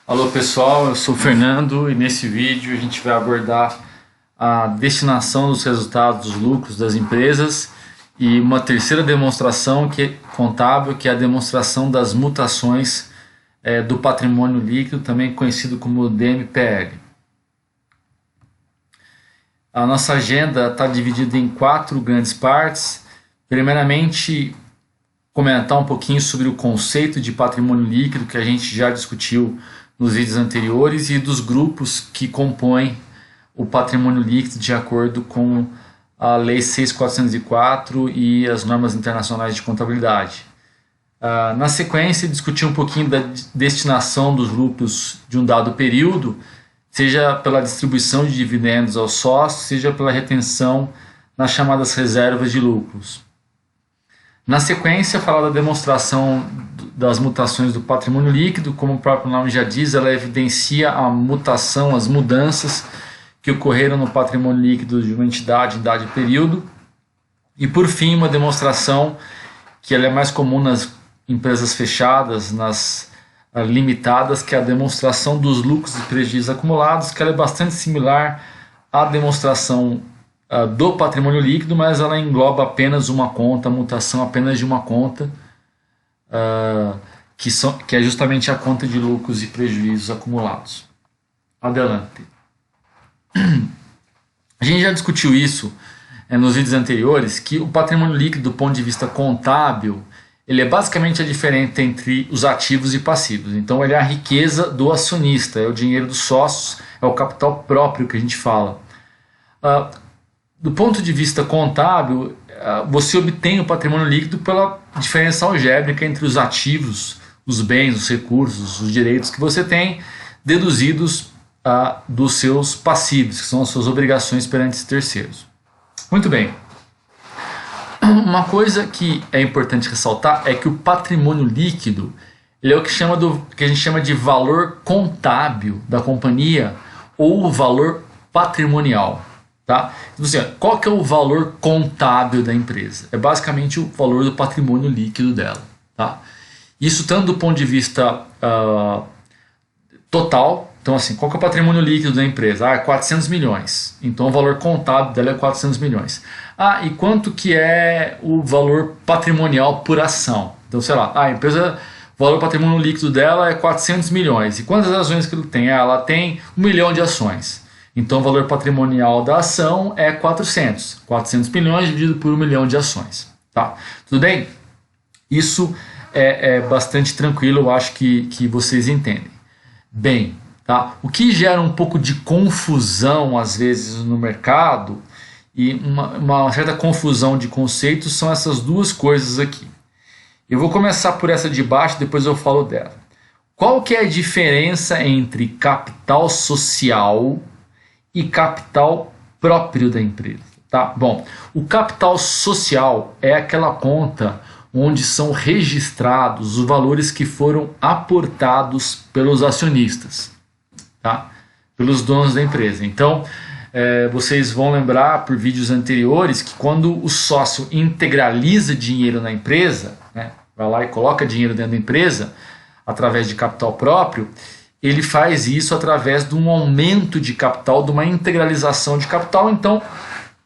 Alô pessoal, eu sou o Fernando e nesse vídeo a gente vai abordar a destinação dos resultados dos lucros das empresas e uma terceira demonstração contábil, que é a demonstração das mutações do patrimônio líquido, também conhecido como DMPL. A nossa agenda está dividida em 4 grandes partes. Primeiramente, comentar um pouquinho sobre o conceito de patrimônio líquido que a gente já discutiu nos vídeos anteriores e dos grupos que compõem o patrimônio líquido de acordo com a Lei 6.404 e as normas internacionais de contabilidade. Na sequência, discutir um pouquinho da destinação dos lucros de um dado período, seja pela distribuição de dividendos aos sócios, seja pela retenção nas chamadas reservas de lucros. Na sequência, falar da demonstração das mutações do patrimônio líquido. Como o próprio nome já diz, ela evidencia a mutação, as mudanças que ocorreram no patrimônio líquido de uma entidade em dado período. E por fim, uma demonstração que ela é mais comum nas empresas fechadas, nas limitadas, que é a demonstração dos lucros e prejuízos acumulados, que ela é bastante similar à demonstração do patrimônio líquido, mas ela engloba apenas uma conta, a mutação apenas de uma conta, que é justamente a conta de lucros e prejuízos acumulados. Adelante. A gente já discutiu isso nos vídeos anteriores, que o patrimônio líquido do ponto de vista contábil, ele é basicamente a diferença entre os ativos e passivos. Então ele é a riqueza do acionista, é o dinheiro dos sócios, é o capital próprio que a gente fala. Do ponto de vista contábil, você obtém o patrimônio líquido pela diferença algébrica entre os ativos, os bens, os recursos, os direitos que você tem, deduzidos dos seus passivos, que são as suas obrigações perante terceiros. Muito bem. Uma coisa que é importante ressaltar é que o patrimônio líquido ele é o que a gente chama de valor contábil da companhia ou o valor patrimonial. Tá? Então, assim, qual que é o valor contábil da empresa? É basicamente o valor do patrimônio líquido dela. Tá? Isso tanto do ponto de vista total. Então, assim, qual que é o patrimônio líquido da empresa? É 400 milhões. Então o valor contábil dela é 400 milhões. E quanto que é o valor patrimonial por ação? Então, sei lá, a empresa, o valor patrimônio líquido dela é 400 milhões. E quantas ações que ela tem? Ela tem 1 milhão de ações. Então o valor patrimonial da ação é 400. 400 milhões dividido por 1 milhão de ações. Tá? Tudo bem? Isso é bastante tranquilo, eu acho que vocês entendem. Bem, tá? O que gera um pouco de confusão às vezes no mercado e uma certa confusão de conceitos são essas duas coisas aqui. Eu vou começar por essa de baixo, depois eu falo dela. Qual que é a diferença entre capital social e capital próprio da empresa? Tá? Bom, o capital social é aquela conta onde são registrados os valores que foram aportados pelos acionistas, tá? Pelos donos da empresa. Então, vocês vão lembrar por vídeos anteriores que quando o sócio integraliza dinheiro na empresa, né, vai lá e coloca dinheiro dentro da empresa, através de capital próprio, ele faz isso através de um aumento de capital, de uma integralização de capital. Então,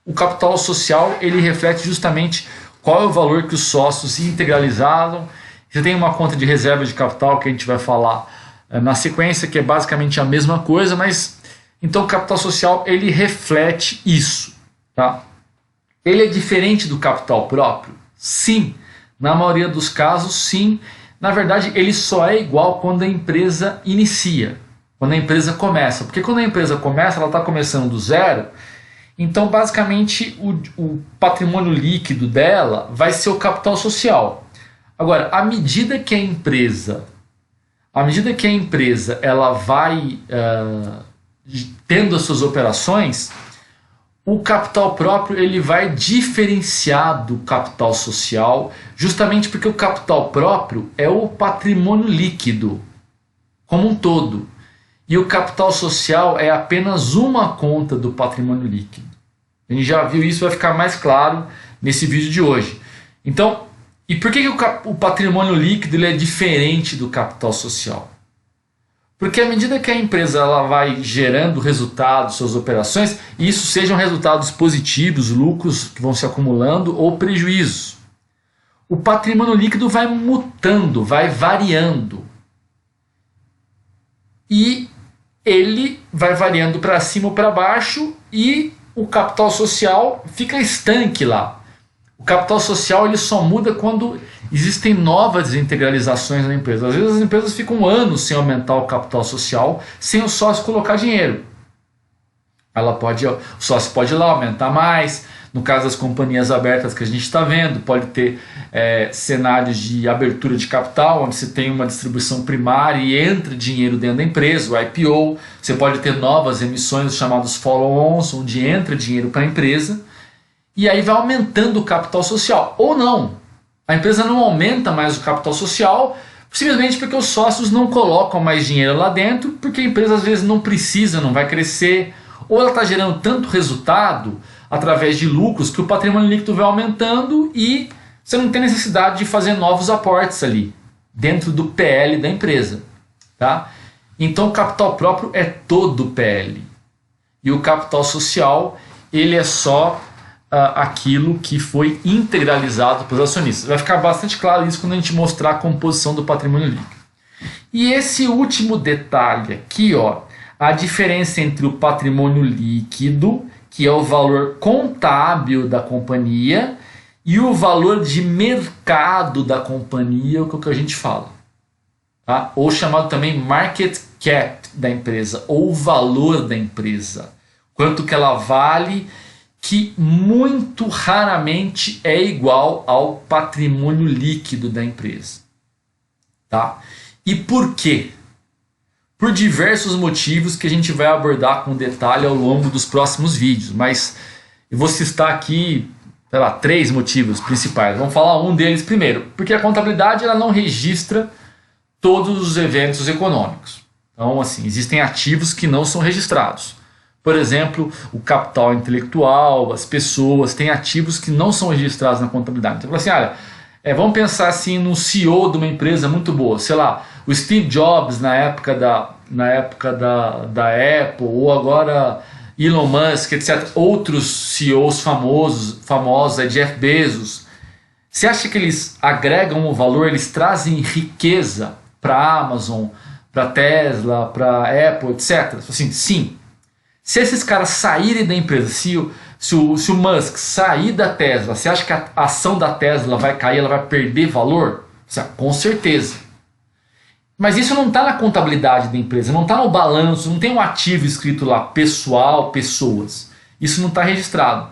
o capital social ele reflete justamente qual é o valor que os sócios integralizaram. Você tem uma conta de reserva de capital que a gente vai falar na sequência, que é basicamente a mesma coisa, mas então o capital social ele reflete isso. Tá? Ele é diferente do capital próprio? Sim, na maioria dos casos sim. Na verdade, ele só é igual quando a empresa inicia, quando a empresa começa. Porque quando a empresa começa, ela está começando do zero, então basicamente o patrimônio líquido dela vai ser o capital social. Agora, à medida que a empresa ela vai tendo as suas operações, o capital próprio ele vai diferenciar do capital social, justamente porque o capital próprio é o patrimônio líquido como um todo. E o capital social é apenas uma conta do patrimônio líquido. A gente já viu isso, vai ficar mais claro nesse vídeo de hoje. Então, e por que o patrimônio líquido ele é diferente do capital social? Porque à medida que a empresa ela vai gerando resultados, suas operações, e isso sejam resultados positivos, lucros que vão se acumulando ou prejuízos, o patrimônio líquido vai mutando, vai variando. E ele vai variando para cima ou para baixo e o capital social fica estanque lá. O capital social ele só muda quando existem novas integralizações na empresa. Às vezes as empresas ficam anos sem aumentar o capital social, sem o sócio colocar dinheiro. O sócio pode ir lá aumentar mais. No caso das companhias abertas que a gente está vendo, pode ter cenários de abertura de capital, onde você tem uma distribuição primária e entra dinheiro dentro da empresa, o IPO. Você pode ter novas emissões chamadas follow-ons, onde entra dinheiro para a empresa. E aí vai aumentando o capital social. Ou não. A empresa não aumenta mais o capital social simplesmente porque os sócios não colocam mais dinheiro lá dentro, porque a empresa às vezes não precisa, não vai crescer, ou ela está gerando tanto resultado através de lucros que o patrimônio líquido vai aumentando e você não tem necessidade de fazer novos aportes ali, dentro do PL da empresa. Tá? Então o capital próprio é todo o PL. E o capital social, ele é só aquilo que foi integralizado pelos acionistas. Vai ficar bastante claro isso quando a gente mostrar a composição do patrimônio líquido. E esse último detalhe aqui, ó, a diferença entre o patrimônio líquido, que é o valor contábil da companhia, e o valor de mercado da companhia, que é o que a gente fala. Tá? Ou chamado também market cap da empresa, ou valor da empresa. Quanto que ela vale, que muito raramente é igual ao patrimônio líquido da empresa. Tá? E por quê? Por diversos motivos que a gente vai abordar com detalhe ao longo dos próximos vídeos, mas eu vou citar aqui, sei lá, 3 motivos principais. Vamos falar um deles primeiro, porque a contabilidade ela não registra todos os eventos econômicos. Então, assim, existem ativos que não são registrados. Por exemplo, o capital intelectual, as pessoas, têm ativos que não são registrados na contabilidade. Então, assim, olha, vamos pensar assim no CEO de uma empresa muito boa, sei lá, o Steve Jobs na época da Apple, ou agora Elon Musk, etc. Outros CEOs famosos, Jeff Bezos. Você acha que eles agregam o valor, eles trazem riqueza para a Amazon, para a Tesla, para a Apple, etc? Assim, sim. Se esses caras saírem da empresa, se o Musk sair da Tesla, você acha que a ação da Tesla vai cair, ela vai perder valor? Com certeza. Mas isso não está na contabilidade da empresa, não está no balanço, não tem um ativo escrito lá, pessoal, pessoas. Isso não está registrado.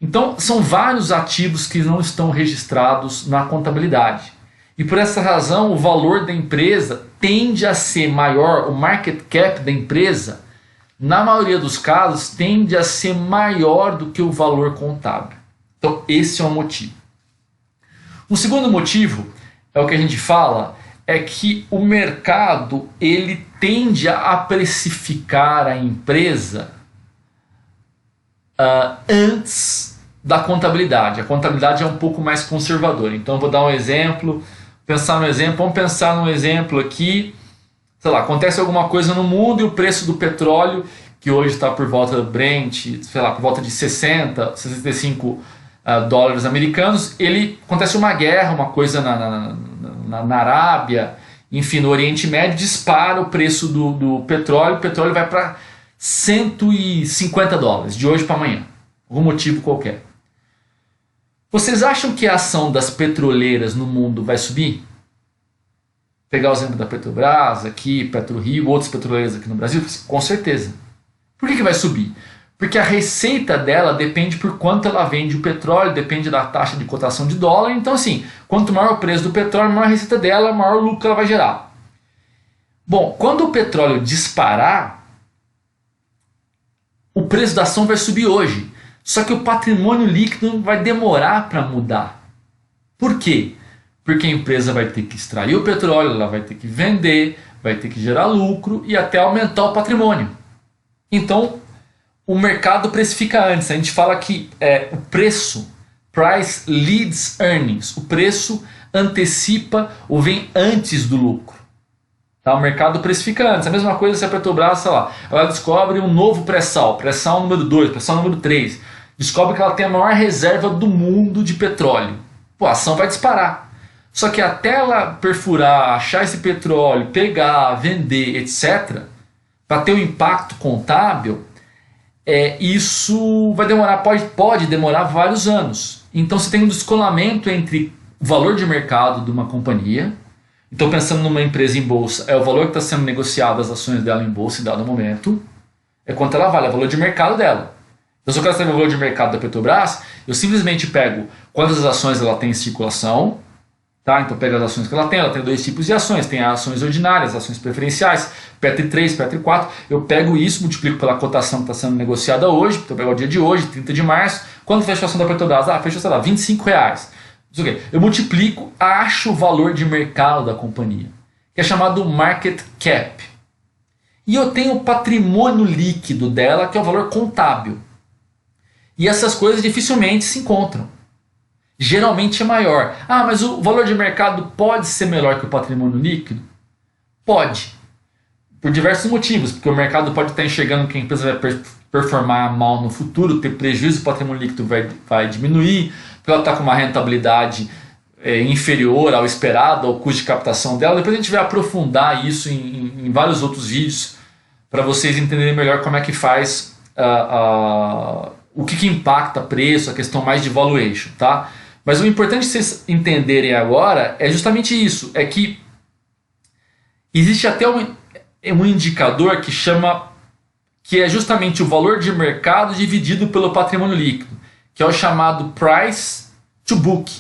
Então, são vários ativos que não estão registrados na contabilidade. E por essa razão, o valor da empresa tende a ser maior, o market cap da empresa, na maioria dos casos, tende a ser maior do que o valor contábil. Então, esse é o motivo. Um segundo motivo, é o que a gente fala, é que o mercado ele tende a precificar a empresa antes da contabilidade. A contabilidade é um pouco mais conservadora. Então, eu vou dar um exemplo, vamos pensar num exemplo aqui. Sei lá, acontece alguma coisa no mundo e o preço do petróleo, que hoje está por volta do Brent, sei lá, por volta de 60, 65 dólares americanos, acontece uma guerra, uma coisa na Arábia, enfim, no Oriente Médio, dispara o preço do petróleo, o petróleo vai para 150 dólares, de hoje para amanhã, algum motivo qualquer. Vocês acham que a ação das petroleiras no mundo vai subir? Pegar o exemplo da Petrobras aqui, PetroRio, outros petroleiros aqui no Brasil, com certeza. Por que vai subir? Porque a receita dela depende por quanto ela vende o petróleo, depende da taxa de cotação de dólar. Então, assim, quanto maior o preço do petróleo, maior a receita dela, maior o lucro que ela vai gerar. Bom, quando o petróleo disparar, o preço da ação vai subir hoje. Só que o patrimônio líquido vai demorar para mudar. Por quê? Porque a empresa vai ter que extrair o petróleo, ela vai ter que vender, vai ter que gerar lucro e até aumentar o patrimônio. Então, o mercado precifica antes. A gente fala que o preço, price leads earnings, o preço antecipa ou vem antes do lucro. Tá? O mercado precifica antes. A mesma coisa se a Petrobras, sei lá, ela descobre um novo pré-sal, pré-sal número 2, pré-sal número 3. Descobre que ela tem a maior reserva do mundo de petróleo. Pô, a ação vai disparar. Só que até ela perfurar, achar esse petróleo, pegar, vender, etc., para ter um impacto contábil, isso vai demorar, pode demorar vários anos. Então você tem um descolamento entre o valor de mercado de uma companhia. Então, pensando numa empresa em bolsa, é o valor que está sendo negociado as ações dela em bolsa em dado momento, é quanto ela vale, é o valor de mercado dela. Então, se eu quero saber o valor de mercado da Petrobras, eu simplesmente pego quantas ações ela tem em circulação, tá? Então, eu pego as ações que ela tem dois tipos de ações, tem ações ordinárias, ações preferenciais, Petri 3, Petri 4, eu pego isso, multiplico pela cotação que está sendo negociada hoje, então eu pego o dia de hoje, 30 de março, quando fecha a ação da Petrobras? Fecha, sei lá, R$25. Eu multiplico, acho o valor de mercado da companhia, que é chamado market cap. E eu tenho o patrimônio líquido dela, que é o valor contábil. E essas coisas dificilmente se encontram. Geralmente é maior. Mas o valor de mercado pode ser melhor que o patrimônio líquido? Pode. Por diversos motivos. Porque o mercado pode estar enxergando que a empresa vai performar mal no futuro, ter prejuízo, o patrimônio líquido vai diminuir, porque ela está com uma rentabilidade inferior ao esperado, ao custo de captação dela. Depois a gente vai aprofundar isso em vários outros vídeos para vocês entenderem melhor como é que faz o que impacta preço, a questão mais de valuation, tá? Mas o importante vocês entenderem agora é justamente isso, é que existe até um indicador que é justamente o valor de mercado dividido pelo patrimônio líquido, que é o chamado price to book.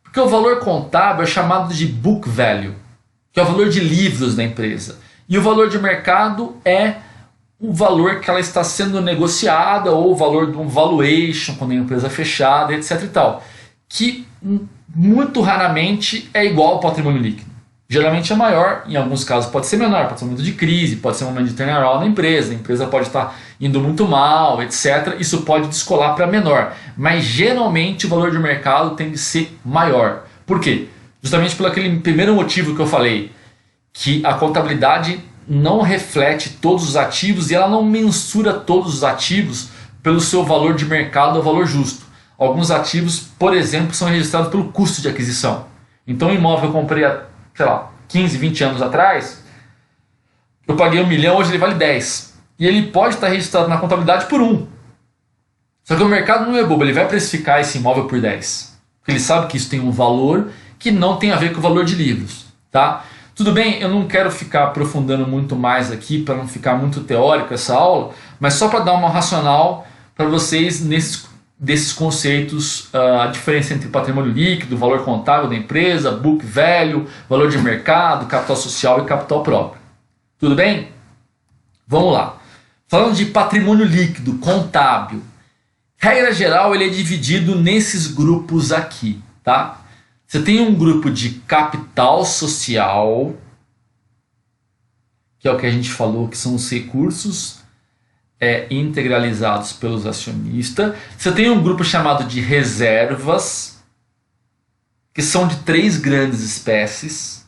Porque o valor contábil é chamado de book value, que é o valor de livros da empresa. E o valor de mercado é o valor que ela está sendo negociada, ou o valor de um valuation, quando a empresa é fechada, etc. e tal. Que muito raramente é igual ao patrimônio líquido. Geralmente é maior, em alguns casos pode ser menor, pode ser um momento de crise, pode ser um momento de turnaround na empresa, a empresa pode estar indo muito mal, etc. Isso pode descolar para menor, mas geralmente o valor de mercado tem de ser maior. Por quê? Justamente por aquele primeiro motivo que eu falei, que a contabilidade não reflete todos os ativos e ela não mensura todos os ativos pelo seu valor de mercado ou valor justo. Alguns ativos, por exemplo, são registrados pelo custo de aquisição. Então o imóvel que eu comprei sei lá, 15, 20 anos atrás, eu paguei 1 milhão, hoje ele vale 10. E ele pode estar registrado na contabilidade por 1. Só que o mercado não é bobo, ele vai precificar esse imóvel por 10. Porque ele sabe que isso tem um valor que não tem a ver com o valor de livros. Tá? Tudo bem, eu não quero ficar aprofundando muito mais aqui, para não ficar muito teórico essa aula, mas só para dar uma racional para vocês desses conceitos, a diferença entre patrimônio líquido, valor contábil da empresa, book value, valor de mercado, capital social e capital próprio. Tudo bem? Vamos lá. Falando de patrimônio líquido, contábil, regra geral ele é dividido nesses grupos aqui. Tá? Você tem um grupo de capital social, que é o que a gente falou, que são os recursos integralizados pelos acionistas. Você tem um grupo chamado de reservas, que são de 3 grandes espécies.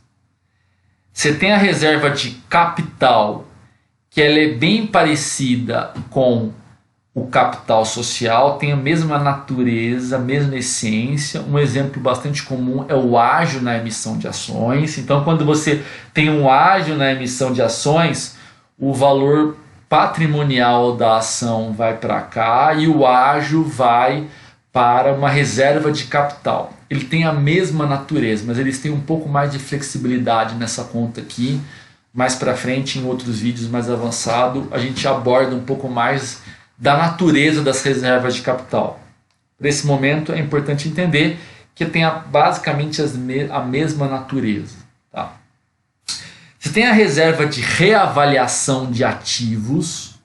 Você tem a reserva de capital, que ela é bem parecida com o capital social, tem a mesma natureza, a mesma essência. Um exemplo bastante comum é o ágio na emissão de ações. Então, quando você tem um ágio na emissão de ações, o valor patrimonial da ação vai para cá e o ágio vai para uma reserva de capital. Ele tem a mesma natureza, mas eles têm um pouco mais de flexibilidade nessa conta aqui. Mais para frente, em outros vídeos mais avançados, a gente aborda um pouco mais da natureza das reservas de capital. Para esse momento é importante entender que tem basicamente a mesma natureza. Tá? Você tem a reserva de reavaliação de ativos,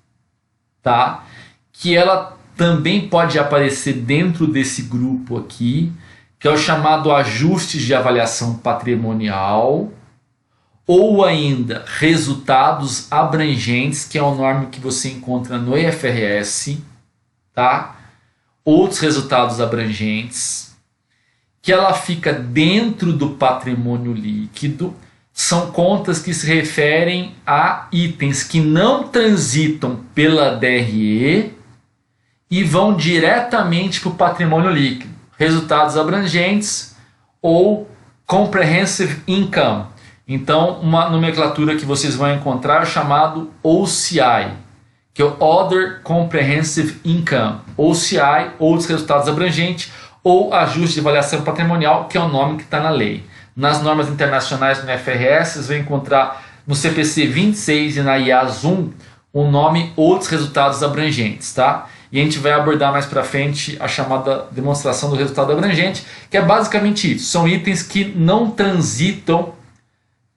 tá? Que ela também pode aparecer dentro desse grupo aqui, que é o chamado ajustes de avaliação patrimonial, ou ainda resultados abrangentes, que é o nome que você encontra no IFRS, tá? Outros resultados abrangentes, que ela fica dentro do patrimônio líquido, são contas que se referem a itens que não transitam pela DRE e vão diretamente para o patrimônio líquido. Resultados abrangentes ou Comprehensive Income. Então, uma nomenclatura que vocês vão encontrar é chamado OCI, que é o Other Comprehensive Income. OCI, outros resultados abrangentes, ou ajuste de avaliação patrimonial, que é o nome que está na lei. Nas normas internacionais no FRS, vocês vão encontrar no CPC 26 e na IAS 1 o nome outros resultados abrangentes, tá? E a gente vai abordar mais para frente a chamada demonstração do resultado abrangente, que é basicamente isso. São itens que não transitam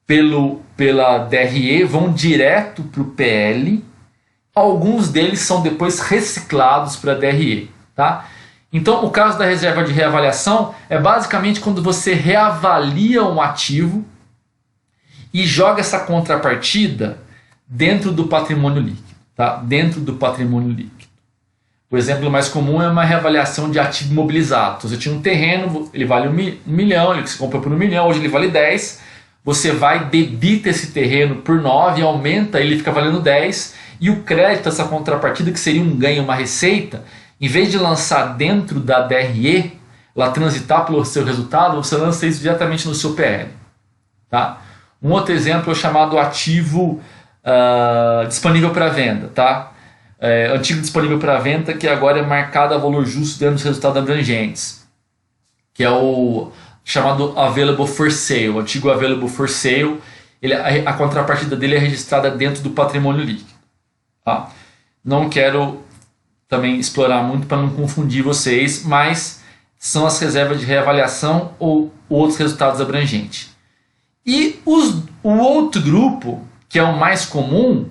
pela DRE, vão direto para o PL. Alguns deles são depois reciclados para a DRE, tá? Então, o caso da reserva de reavaliação é basicamente quando você reavalia um ativo e joga essa contrapartida dentro do patrimônio líquido, tá? Dentro do patrimônio líquido. O exemplo mais comum é uma reavaliação de ativo imobilizado. Então, você tinha um terreno, ele vale $1 milhão, ele se comprou por $1 milhão, hoje ele vale 10. Você vai, debita esse terreno por 9, aumenta, ele fica valendo 10. E o crédito, essa contrapartida, que seria um ganho, uma receita, em vez de lançar dentro da DRE, ela transitar pelo seu resultado, você lança isso diretamente no seu PL. Tá? Um outro exemplo é o chamado ativo disponível para venda. Tá? Antigo disponível para venda, que agora é marcado a valor justo dentro dos resultados abrangentes, que é o chamado Available for Sale. O antigo Available for Sale, a contrapartida dele é registrada dentro do patrimônio líquido. Tá? Não quero também explorar muito para não confundir vocês, mas são as reservas de reavaliação ou outros resultados abrangentes. E o outro grupo, que é o mais comum,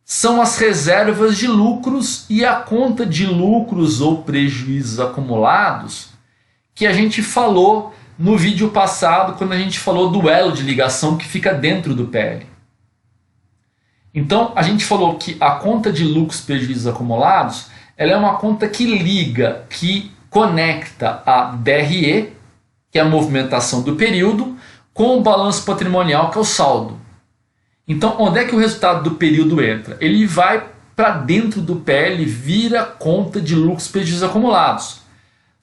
são as reservas de lucros e a conta de lucros ou prejuízos acumulados, que a gente falou no vídeo passado, quando a gente falou do elo de ligação que fica dentro do PL. Então, a gente falou que a conta de lucros e prejuízos acumulados, ela é uma conta que liga, que conecta a DRE, que é a movimentação do período, com o balanço patrimonial, que é o saldo. Então, onde é que o resultado do período entra? Ele vai para dentro do PL, vira conta de lucros e prejuízos acumulados.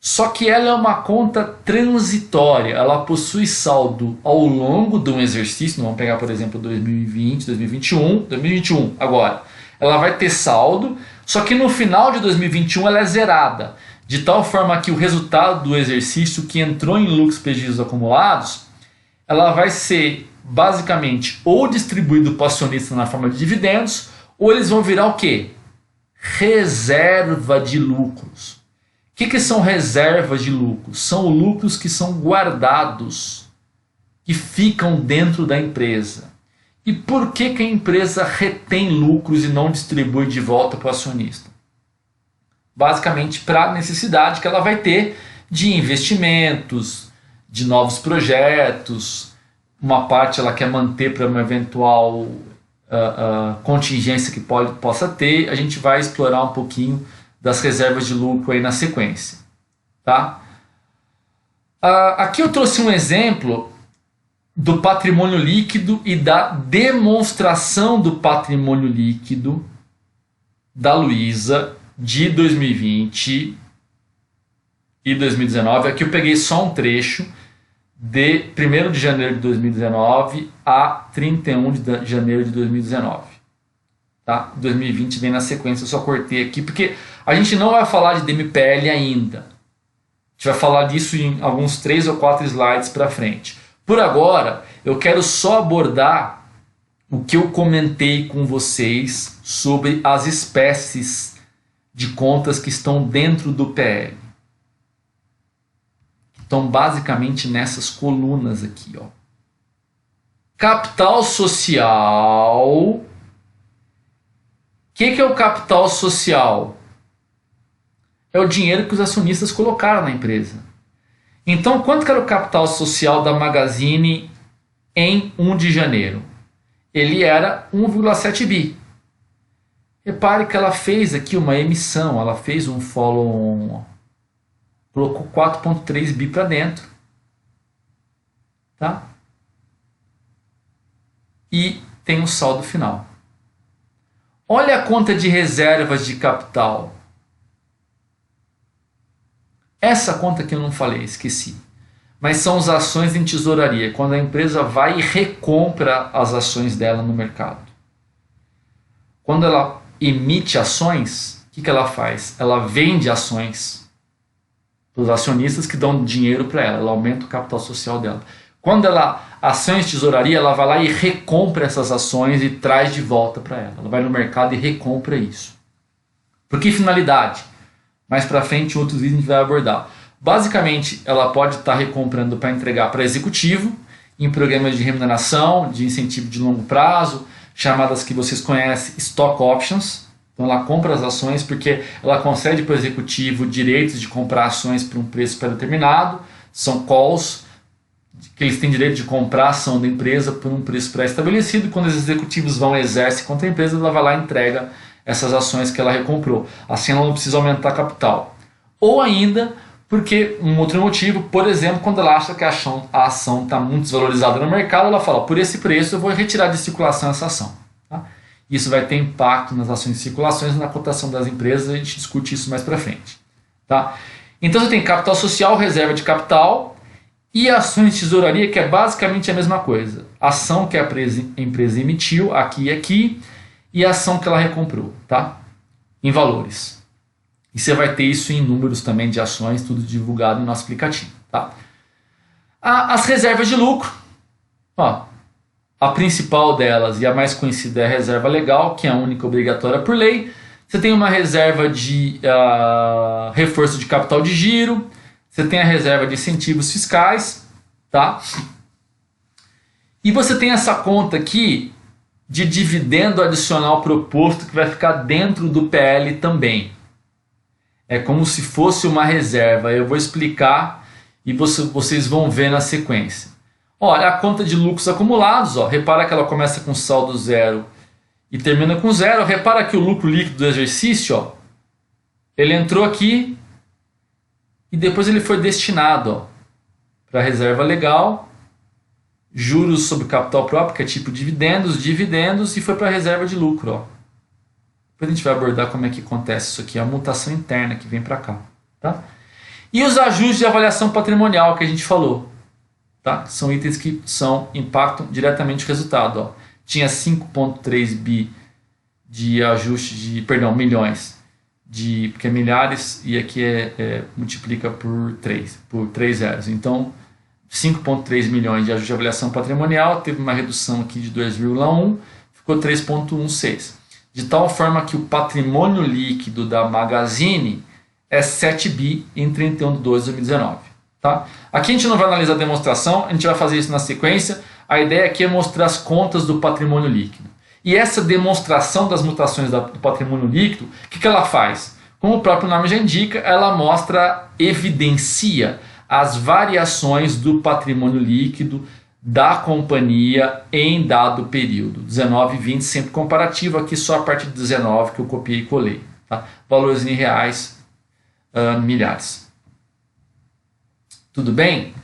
Só que ela é uma conta transitória, ela possui saldo ao longo de um exercício. Vamos pegar, por exemplo, 2020, 2021 agora. Ela vai ter saldo, só que no final de 2021 ela é zerada, de tal forma que o resultado do exercício que entrou em lucros e prejuízos acumulados, ela vai ser basicamente ou distribuído para o acionista na forma de dividendos, ou eles vão virar o quê? Reserva de lucros. O que são reservas de lucros? São lucros que são guardados, que ficam dentro da empresa. E por que a empresa retém lucros e não distribui de volta para o acionista? Basicamente para a necessidade que ela vai ter de investimentos, de novos projetos. Uma parte ela quer manter para uma eventual contingência que possa ter. A gente vai explorar um pouquinho das reservas de lucro aí na sequência. Tá? Aqui eu trouxe um exemplo do patrimônio líquido e da demonstração do patrimônio líquido da Luiza de 2020 e 2019. Aqui eu peguei só um trecho de 1º de janeiro de 2019 a 31 de janeiro de 2019. Tá? 2020 vem na sequência, eu só cortei aqui, porque a gente não vai falar de DMPL ainda. A gente vai falar disso em alguns 3 ou 4 slides para frente. Por agora, eu quero só abordar o que eu comentei com vocês sobre as espécies de contas que estão dentro do PL. Estão basicamente nessas colunas aqui. Ó. Capital social. O que é o capital social? É o dinheiro que os acionistas colocaram na empresa. Então, quanto que era o capital social da Magazine em 1 de janeiro? Ele era 1,7 bi. Repare que ela fez aqui uma emissão, ela fez um follow-on, colocou 4,3 bi para dentro. Tá? e tem um saldo final. Olha a conta de reservas de capital. Essa conta que eu não falei, esqueci. Mas são as ações em tesouraria, quando a empresa vai e recompra as ações dela no mercado. Quando ela emite ações, o que ela faz? Ela vende ações para os acionistas que dão dinheiro para ela, ela aumenta o capital social dela. Quando ela, ações de tesouraria, ela vai lá e recompra essas ações e traz de volta para ela. Ela vai no mercado e recompra isso. Por que finalidade? Mais para frente, em outros vídeos a gente vai abordar. Basicamente, ela pode estar recomprando para entregar para executivo, em programas de remuneração, de incentivo de longo prazo, chamadas que vocês conhecem stock options. Então ela compra as ações porque ela concede para o executivo direitos de comprar ações por um preço pré-determinado. São calls que eles têm direito de comprar a ação da empresa por um preço pré-estabelecido. Quando os executivos vão e exercem contra a empresa, ela vai lá e entrega essas ações que ela recomprou. Assim ela não precisa aumentar capital. Ou ainda, porque um outro motivo, por exemplo, quando ela acha que a ação está muito desvalorizada no mercado, ela fala, por esse preço eu vou retirar de circulação essa ação. Tá? Isso vai ter impacto nas ações de circulações e na cotação das empresas, a gente discute isso mais para frente. Tá? Então você tem capital social, reserva de capital e ações de tesouraria, que é basicamente a mesma coisa. Ação que a empresa emitiu, aqui e aqui, e a ação que ela recomprou, tá? Em valores. E você vai ter isso em números também de ações, tudo divulgado no nosso aplicativo. Tá? As reservas de lucro. Ó, a principal delas e a mais conhecida é a reserva legal, que é a única obrigatória por lei. Você tem uma reserva de reforço de capital de giro. Você tem a reserva de incentivos fiscais. Tá? E você tem essa conta aqui de dividendo adicional proposto que vai ficar dentro do PL também. É como se fosse uma reserva. Eu vou explicar e vocês vão ver na sequência. Olha, a conta de lucros acumulados. Ó, repara que ela começa com saldo zero e termina com zero. Repara que o lucro líquido do exercício, ó, ele entrou aqui e depois ele foi destinado para a reserva legal, juros sobre capital próprio, que é tipo dividendos, e foi para a reserva de lucro. Ó. Depois a gente vai abordar como é que acontece isso aqui, a mutação interna que vem para cá. Tá? E os ajustes de avaliação patrimonial que a gente falou. Tá? São itens que impactam diretamente o resultado. Ó. Tinha 5,3 bi de ajuste de, milhões, porque é milhares e aqui multiplica por 3 zeros. Então, 5,3 milhões de ajuste de avaliação patrimonial, teve uma redução aqui de 2,1, ficou 3,16. De tal forma que o patrimônio líquido da Magazine é 7 bi em 31 de 12 de 2019. Tá? Aqui a gente não vai analisar a demonstração, a gente vai fazer isso na sequência. A ideia aqui é mostrar as contas do patrimônio líquido. E essa demonstração das mutações do patrimônio líquido, o que ela faz? Como o próprio nome já indica, ela evidencia as variações do patrimônio líquido da companhia em dado período. 19 e 20 sempre comparativo, aqui só a partir de 19 que eu copiei e colei. Tá? Valores em reais, milhares. Tudo bem?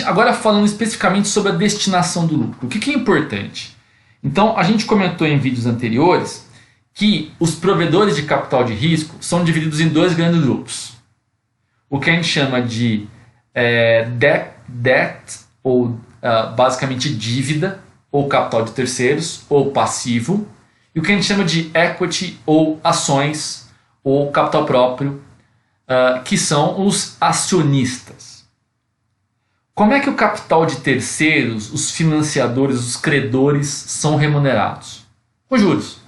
Agora falando especificamente sobre a destinação do lucro. O que é importante? Então, a gente comentou em vídeos anteriores que os provedores de capital de risco são divididos em dois grandes grupos. O que a gente chama de debt, ou basicamente dívida, ou capital de terceiros, ou passivo. E o que a gente chama de equity, ou ações, ou capital próprio, que são os acionistas. Como é que o capital de terceiros, os financiadores, os credores são remunerados? Com juros.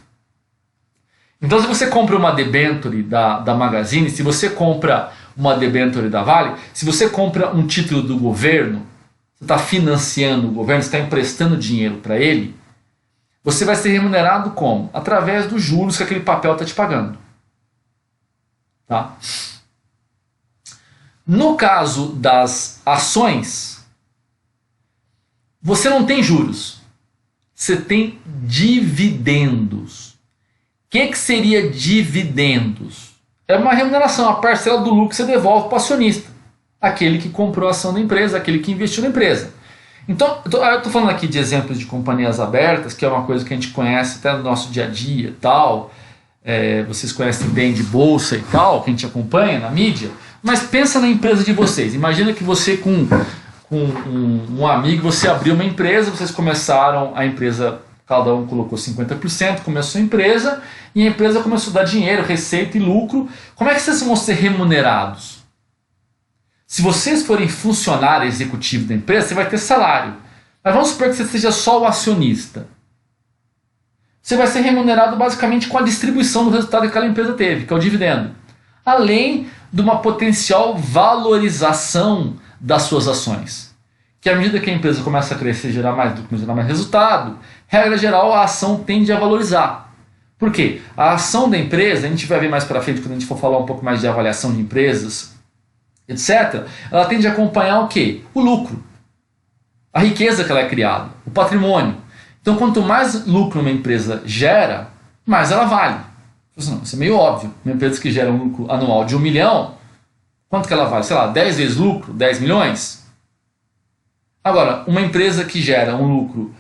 Então, se você compra uma debênture da Magazine, se você compra uma debênture da Vale, se você compra um título do governo, você está financiando o governo, você está emprestando dinheiro para ele, você vai ser remunerado como? Através dos juros que aquele papel está te pagando. Tá? No caso das ações, você não tem juros, você tem dividendos. O que seria dividendos? É uma remuneração, a parcela do lucro que você devolve para o acionista, aquele que comprou a ação da empresa, aquele que investiu na empresa. Então, eu estou falando aqui de exemplos de companhias abertas, que é uma coisa que a gente conhece até no nosso dia a dia e tal. Vocês conhecem bem de bolsa e tal, que a gente acompanha na mídia. Mas pensa na empresa de vocês. Imagina que você com um amigo, você abriu uma empresa, vocês começaram a empresa, cada um colocou 50%, começou a empresa, e a empresa começou a dar dinheiro, receita e lucro. Como é que vocês vão ser remunerados? Se vocês forem funcionário executivo da empresa, você vai ter salário. Mas vamos supor que você seja só o acionista. Você vai ser remunerado basicamente com a distribuição do resultado que aquela empresa teve, que é o dividendo. Além de uma potencial valorização das suas ações. Que à medida que a empresa começa a crescer, gerar mais lucro, gerar mais resultado, regra geral, a ação tende a valorizar. Por quê? A ação da empresa, a gente vai ver mais para frente quando a gente for falar um pouco mais de avaliação de empresas, etc., ela tende a acompanhar o quê? O lucro, a riqueza que ela é criada, o patrimônio. Então, quanto mais lucro uma empresa gera, mais ela vale. Isso é meio óbvio. Uma empresa que gera um lucro anual de 1 milhão, quanto que ela vale? Sei lá, 10 vezes lucro, 10 milhões? Agora, uma empresa que gera um lucro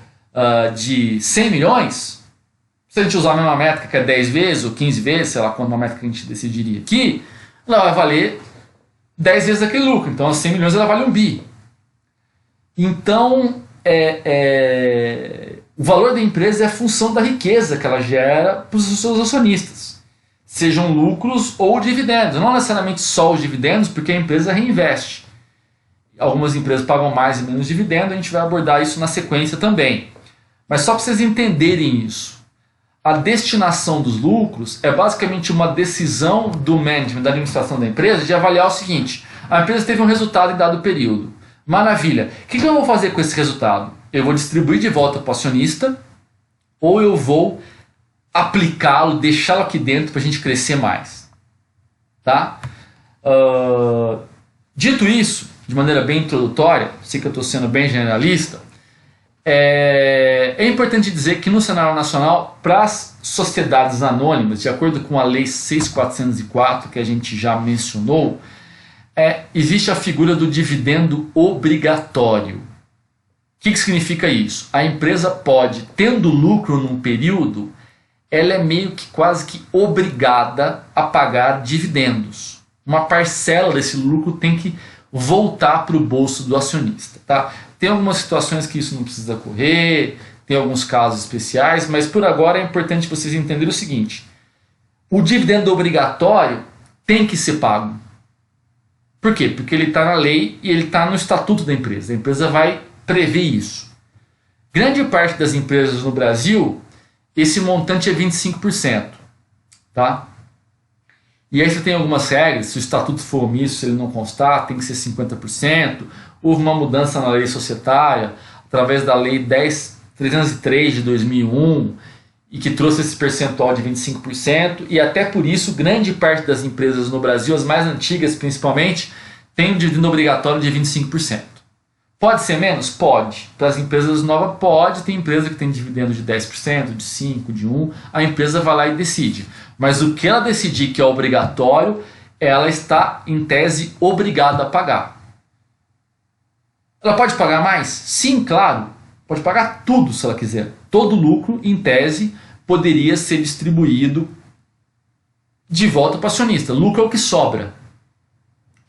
de 100 milhões, se a gente usar a mesma métrica, que é 10 vezes ou 15 vezes, sei lá quanto uma métrica que a gente decidiria aqui, ela vai valer 10 vezes aquele lucro. Então, a 100 milhões ela vale 1 bi. Então, o valor da empresa é a função da riqueza que ela gera para os seus acionistas. Sejam lucros ou dividendos. Não necessariamente só os dividendos, porque a empresa reinveste. Algumas empresas pagam mais e menos dividendo, a gente vai abordar isso na sequência também. Mas só para vocês entenderem isso. A destinação dos lucros é basicamente uma decisão do management, da administração da empresa, de avaliar o seguinte: a empresa teve um resultado em dado período. Maravilha. O que eu vou fazer com esse resultado? Eu vou distribuir de volta para o acionista ou eu vou aplicá-lo, deixá-lo aqui dentro para a gente crescer mais? Tá? Dito isso, de maneira bem introdutória, sei que eu estou sendo bem generalista, é importante dizer que no cenário nacional, para as sociedades anônimas, de acordo com a Lei 6.404, que a gente já mencionou, existe a figura do dividendo obrigatório. O que significa isso? A empresa pode, tendo lucro num período, ela é meio que quase que obrigada a pagar dividendos. Uma parcela desse lucro tem que voltar para o bolso do acionista. Tá? Tem algumas situações que isso não precisa ocorrer, tem alguns casos especiais, mas por agora é importante vocês entenderem o seguinte: o dividendo obrigatório tem que ser pago. Por quê? Porque ele está na lei e ele está no estatuto da empresa. A empresa vai prever isso. Grande parte das empresas no Brasil, esse montante é 25%. Tá? E aí você tem algumas regras, se o estatuto for omisso, se ele não constar, tem que ser 50%. Houve uma mudança na lei societária, através da lei 10.303 de 2001, e que trouxe esse percentual de 25%, e até por isso, grande parte das empresas no Brasil, as mais antigas principalmente, tem um dividendo obrigatório de 25%. Pode ser menos? Pode. Para as empresas novas, pode. Tem empresa que tem dividendo de 10%, de 5%, de 1%. A empresa vai lá e decide. Mas o que ela decidir que é obrigatório, ela está, em tese, obrigada a pagar. Ela pode pagar mais? Sim, claro. Pode pagar tudo se ela quiser. Todo lucro, em tese, poderia ser distribuído de volta para o acionista. Lucro é o que sobra.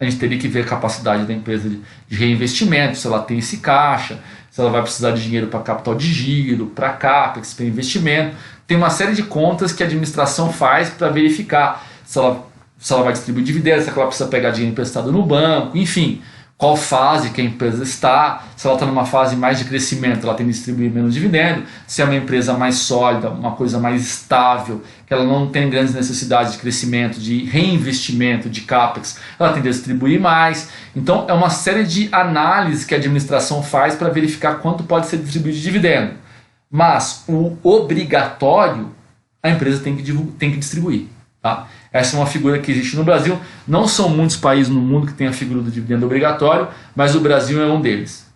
A gente teria que ver a capacidade da empresa de reinvestimento, se ela tem esse caixa, se ela vai precisar de dinheiro para capital de giro, para CAPEX, para investimento. Tem uma série de contas que a administração faz para verificar se ela vai distribuir dividendos, se ela precisa pegar dinheiro emprestado no banco, enfim, qual fase que a empresa está, se ela está numa fase mais de crescimento, ela tem que distribuir menos dividendo, se é uma empresa mais sólida, uma coisa mais estável, que ela não tem grandes necessidades de crescimento, de reinvestimento, de CAPEX, ela tende a distribuir mais. Então é uma série de análises que a administração faz para verificar quanto pode ser distribuído de dividendo. Mas o obrigatório, a empresa tem que distribuir. Tá? Essa é uma figura que existe no Brasil. Não são muitos países no mundo que têm a figura do dividendo obrigatório, mas o Brasil é um deles.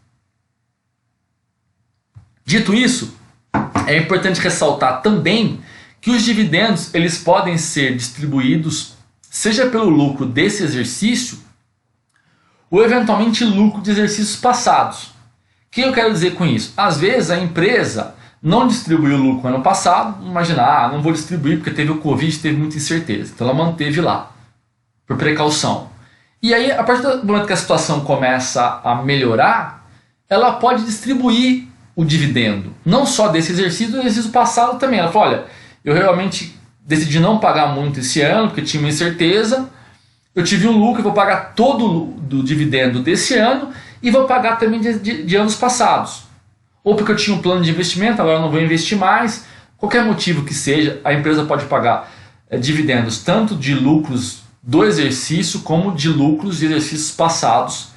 Dito isso, é importante ressaltar também que os dividendos eles podem ser distribuídos seja pelo lucro desse exercício ou eventualmente lucro de exercícios passados. que eu quero dizer com isso? Às vezes a empresa não distribuiu o lucro ano passado, imagina, não vou distribuir porque teve o Covid, teve muita incerteza. Então ela manteve lá, por precaução. E aí, a partir do momento que a situação começa a melhorar, ela pode distribuir o dividendo. Não só desse exercício, do exercício passado também. Ela fala, olha, eu realmente decidi não pagar muito esse ano, porque tinha uma incerteza. Eu tive um lucro, eu vou pagar todo o dividendo desse ano e vou pagar também de anos passados. Ou porque eu tinha um plano de investimento, agora eu não vou investir mais. Qualquer motivo que seja, a empresa pode pagar dividendos tanto de lucros do exercício como de lucros de exercícios passados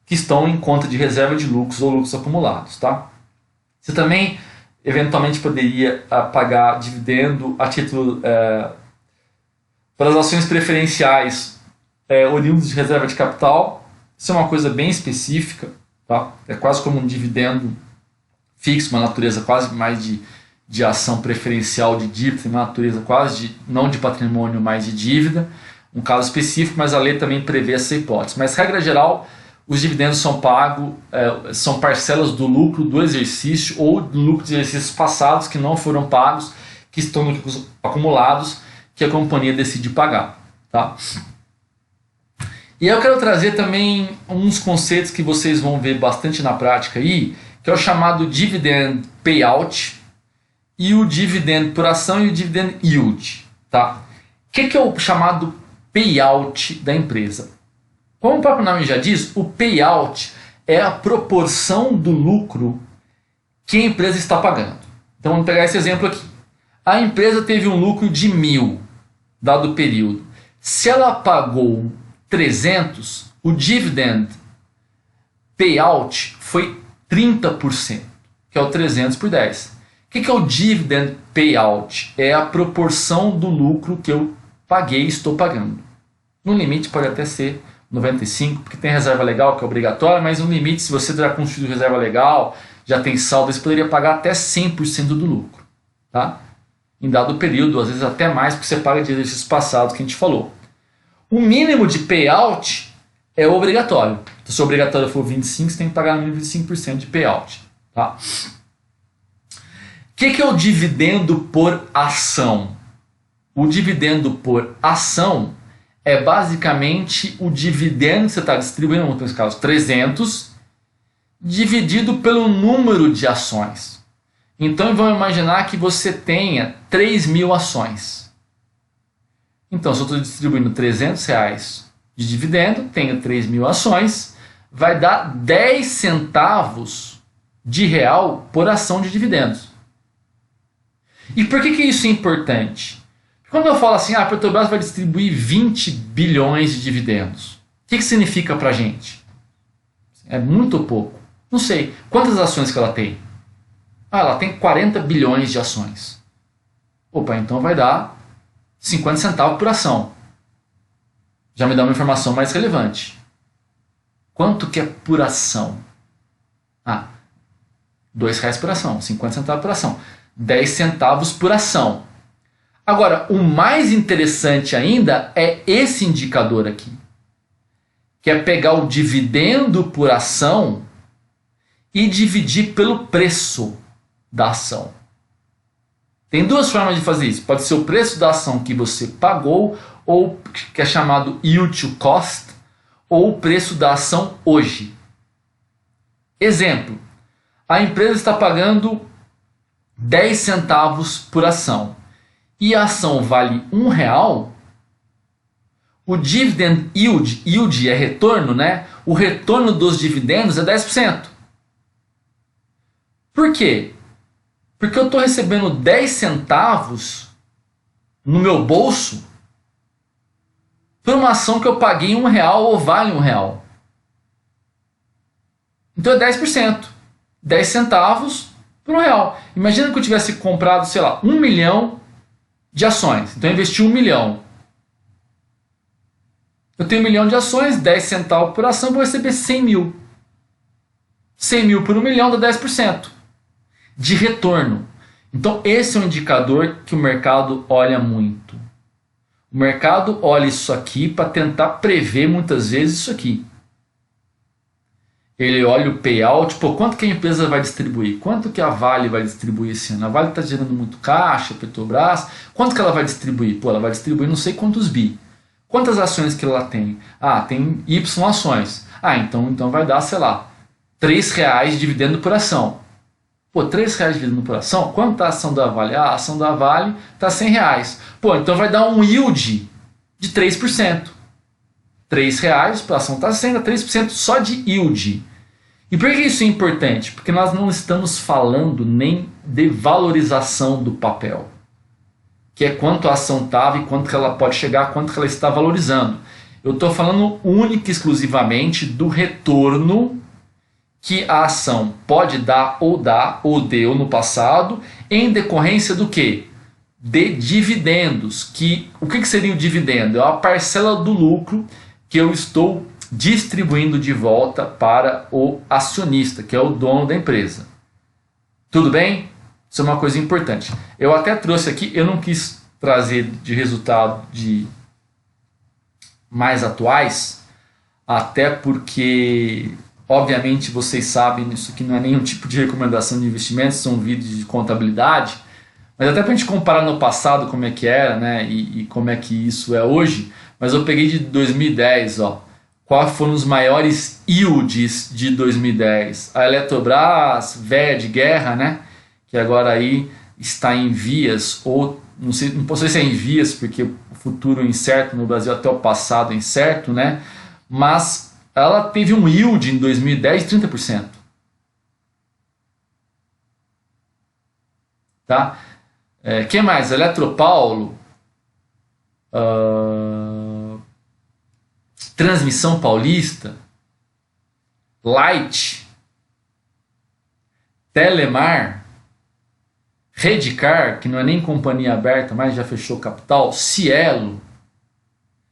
que estão em conta de reserva de lucros ou lucros acumulados. Tá? Você também eventualmente poderia pagar dividendo a título para as ações preferenciais oriundos de reserva de capital. Isso é uma coisa bem específica, tá? É quase como um dividendo fixo, uma natureza quase mais de ação preferencial de dívida, uma natureza quase não de patrimônio, mas de dívida. Um caso específico, mas a lei também prevê essa hipótese. Mas, regra geral, os dividendos são pagos, são parcelas do lucro do exercício ou do lucro de exercícios passados que não foram pagos, que estão no lucros acumulados, que a companhia decide pagar. Tá? E eu quero trazer também uns conceitos que vocês vão ver bastante na prática aí, que é o chamado dividend payout e o dividend por ação e o dividend yield. Tá? O que é o chamado payout da empresa? Como o próprio nome já diz, o payout é a proporção do lucro que a empresa está pagando. Então vamos pegar esse exemplo aqui. A empresa teve um lucro de 1.000, dado o período. Se ela pagou 300, o dividend payout foi 30%, que é o 300 por 10. O que é o dividend payout? É a proporção do lucro que eu paguei e estou pagando. No limite pode até ser 95, porque tem reserva legal que é obrigatória, mas no limite, se você já construiu reserva legal, já tem saldo, você poderia pagar até 100% do lucro. Tá? Em dado período, às vezes até mais, porque você paga de exercícios passados que a gente falou. O mínimo de payout é obrigatório. Então, se o obrigatório for 25%, você tem que pagar no mínimo de 5% de payout. Tá? O que é o dividendo por ação? O dividendo por ação é basicamente o dividendo que você está distribuindo, nesse caso 300, dividido pelo número de ações. Então vamos imaginar que você tenha 3.000 ações. Então se eu estou distribuindo R$300 de dividendo, tenho 3.000 ações, vai dar 10 centavos de real por ação de dividendos. E por que isso é importante? Quando eu falo assim, a Petrobras vai distribuir 20 bilhões de dividendos, o que significa para a gente? É muito pouco. Não sei. Quantas ações que ela tem? Ela tem 40 bilhões de ações. Opa, então vai dar 50 centavos por ação. Já me dá uma informação mais relevante. Quanto que é por ação? R$2 por ação, 50 centavos por ação. 10 centavos por ação. Agora, o mais interessante ainda é esse indicador aqui, que é pegar o dividendo por ação e dividir pelo preço da ação. Tem duas formas de fazer isso. Pode ser o preço da ação que você pagou, ou que é chamado yield to cost, ou o preço da ação hoje. Exemplo, a empresa está pagando 10 centavos por ação e a ação vale R$1, o dividend yield é retorno, né? O retorno dos dividendos é 10%. Por quê? Porque eu estou recebendo 10 centavos no meu bolso por uma ação que eu paguei R$1 ou vale R$1. Então é 10%. 10 centavos por R$1. Imagina que eu tivesse comprado, sei lá, 1 milhão de ações. Então eu investi 1 milhão. Eu tenho 1 milhão de ações, 10 centavos por ação, vou receber 100 mil. 100 mil por 1 milhão dá 10% de retorno. Então esse é um indicador que o mercado olha muito. O mercado olha isso aqui para tentar prever muitas vezes isso aqui. ele olha o payout, pô, quanto que a empresa vai distribuir? Quanto que a Vale vai distribuir esse ano? A Vale está gerando muito caixa, Petrobras, quanto que ela vai distribuir? Pô, ela vai distribuir não sei quantos bi. Quantas ações que ela tem? Ah, tem Y ações. Ah, então vai dar, sei lá, R$3 de dividendo por ação. Pô, R$3 de dividendo por ação? Quanto está a ação da Vale? Ah, a ação da Vale está R$100. Pô, então vai dar um yield de 3%. R$3, a ação está 100, dá 3% só de yield. E por que isso é importante? Porque nós não estamos falando nem de valorização do papel, que é quanto a ação estava e quanto que ela pode chegar, quanto que ela está valorizando. Eu estou falando única e exclusivamente do retorno que a ação pode dar ou deu no passado, em decorrência do quê? De dividendos. O que seria o dividendo? É a parcela do lucro que eu estou distribuindo de volta para o acionista, que é o dono da empresa. Tudo bem? Isso é uma coisa importante. Eu até trouxe aqui, eu não quis trazer de resultado de mais atuais, até porque, obviamente, vocês sabem, isso aqui não é nenhum tipo de recomendação de investimentos, são vídeos de contabilidade, mas até para a gente comparar no passado como é que era, né, e como é que isso é hoje, mas eu peguei de 2010, ó. Quais foram os maiores yields de 2010? A Eletrobras, velha de guerra, né? Que agora aí está em vias, ou não sei se é em vias, porque o futuro é incerto no Brasil, até o passado é incerto, né? Mas ela teve um yield em 2010 de 30%. Tá? Quem mais? Eletropaulo, Transmissão Paulista, Light, Telemar, Redcar, que não é nem companhia aberta, mas já fechou capital, Cielo,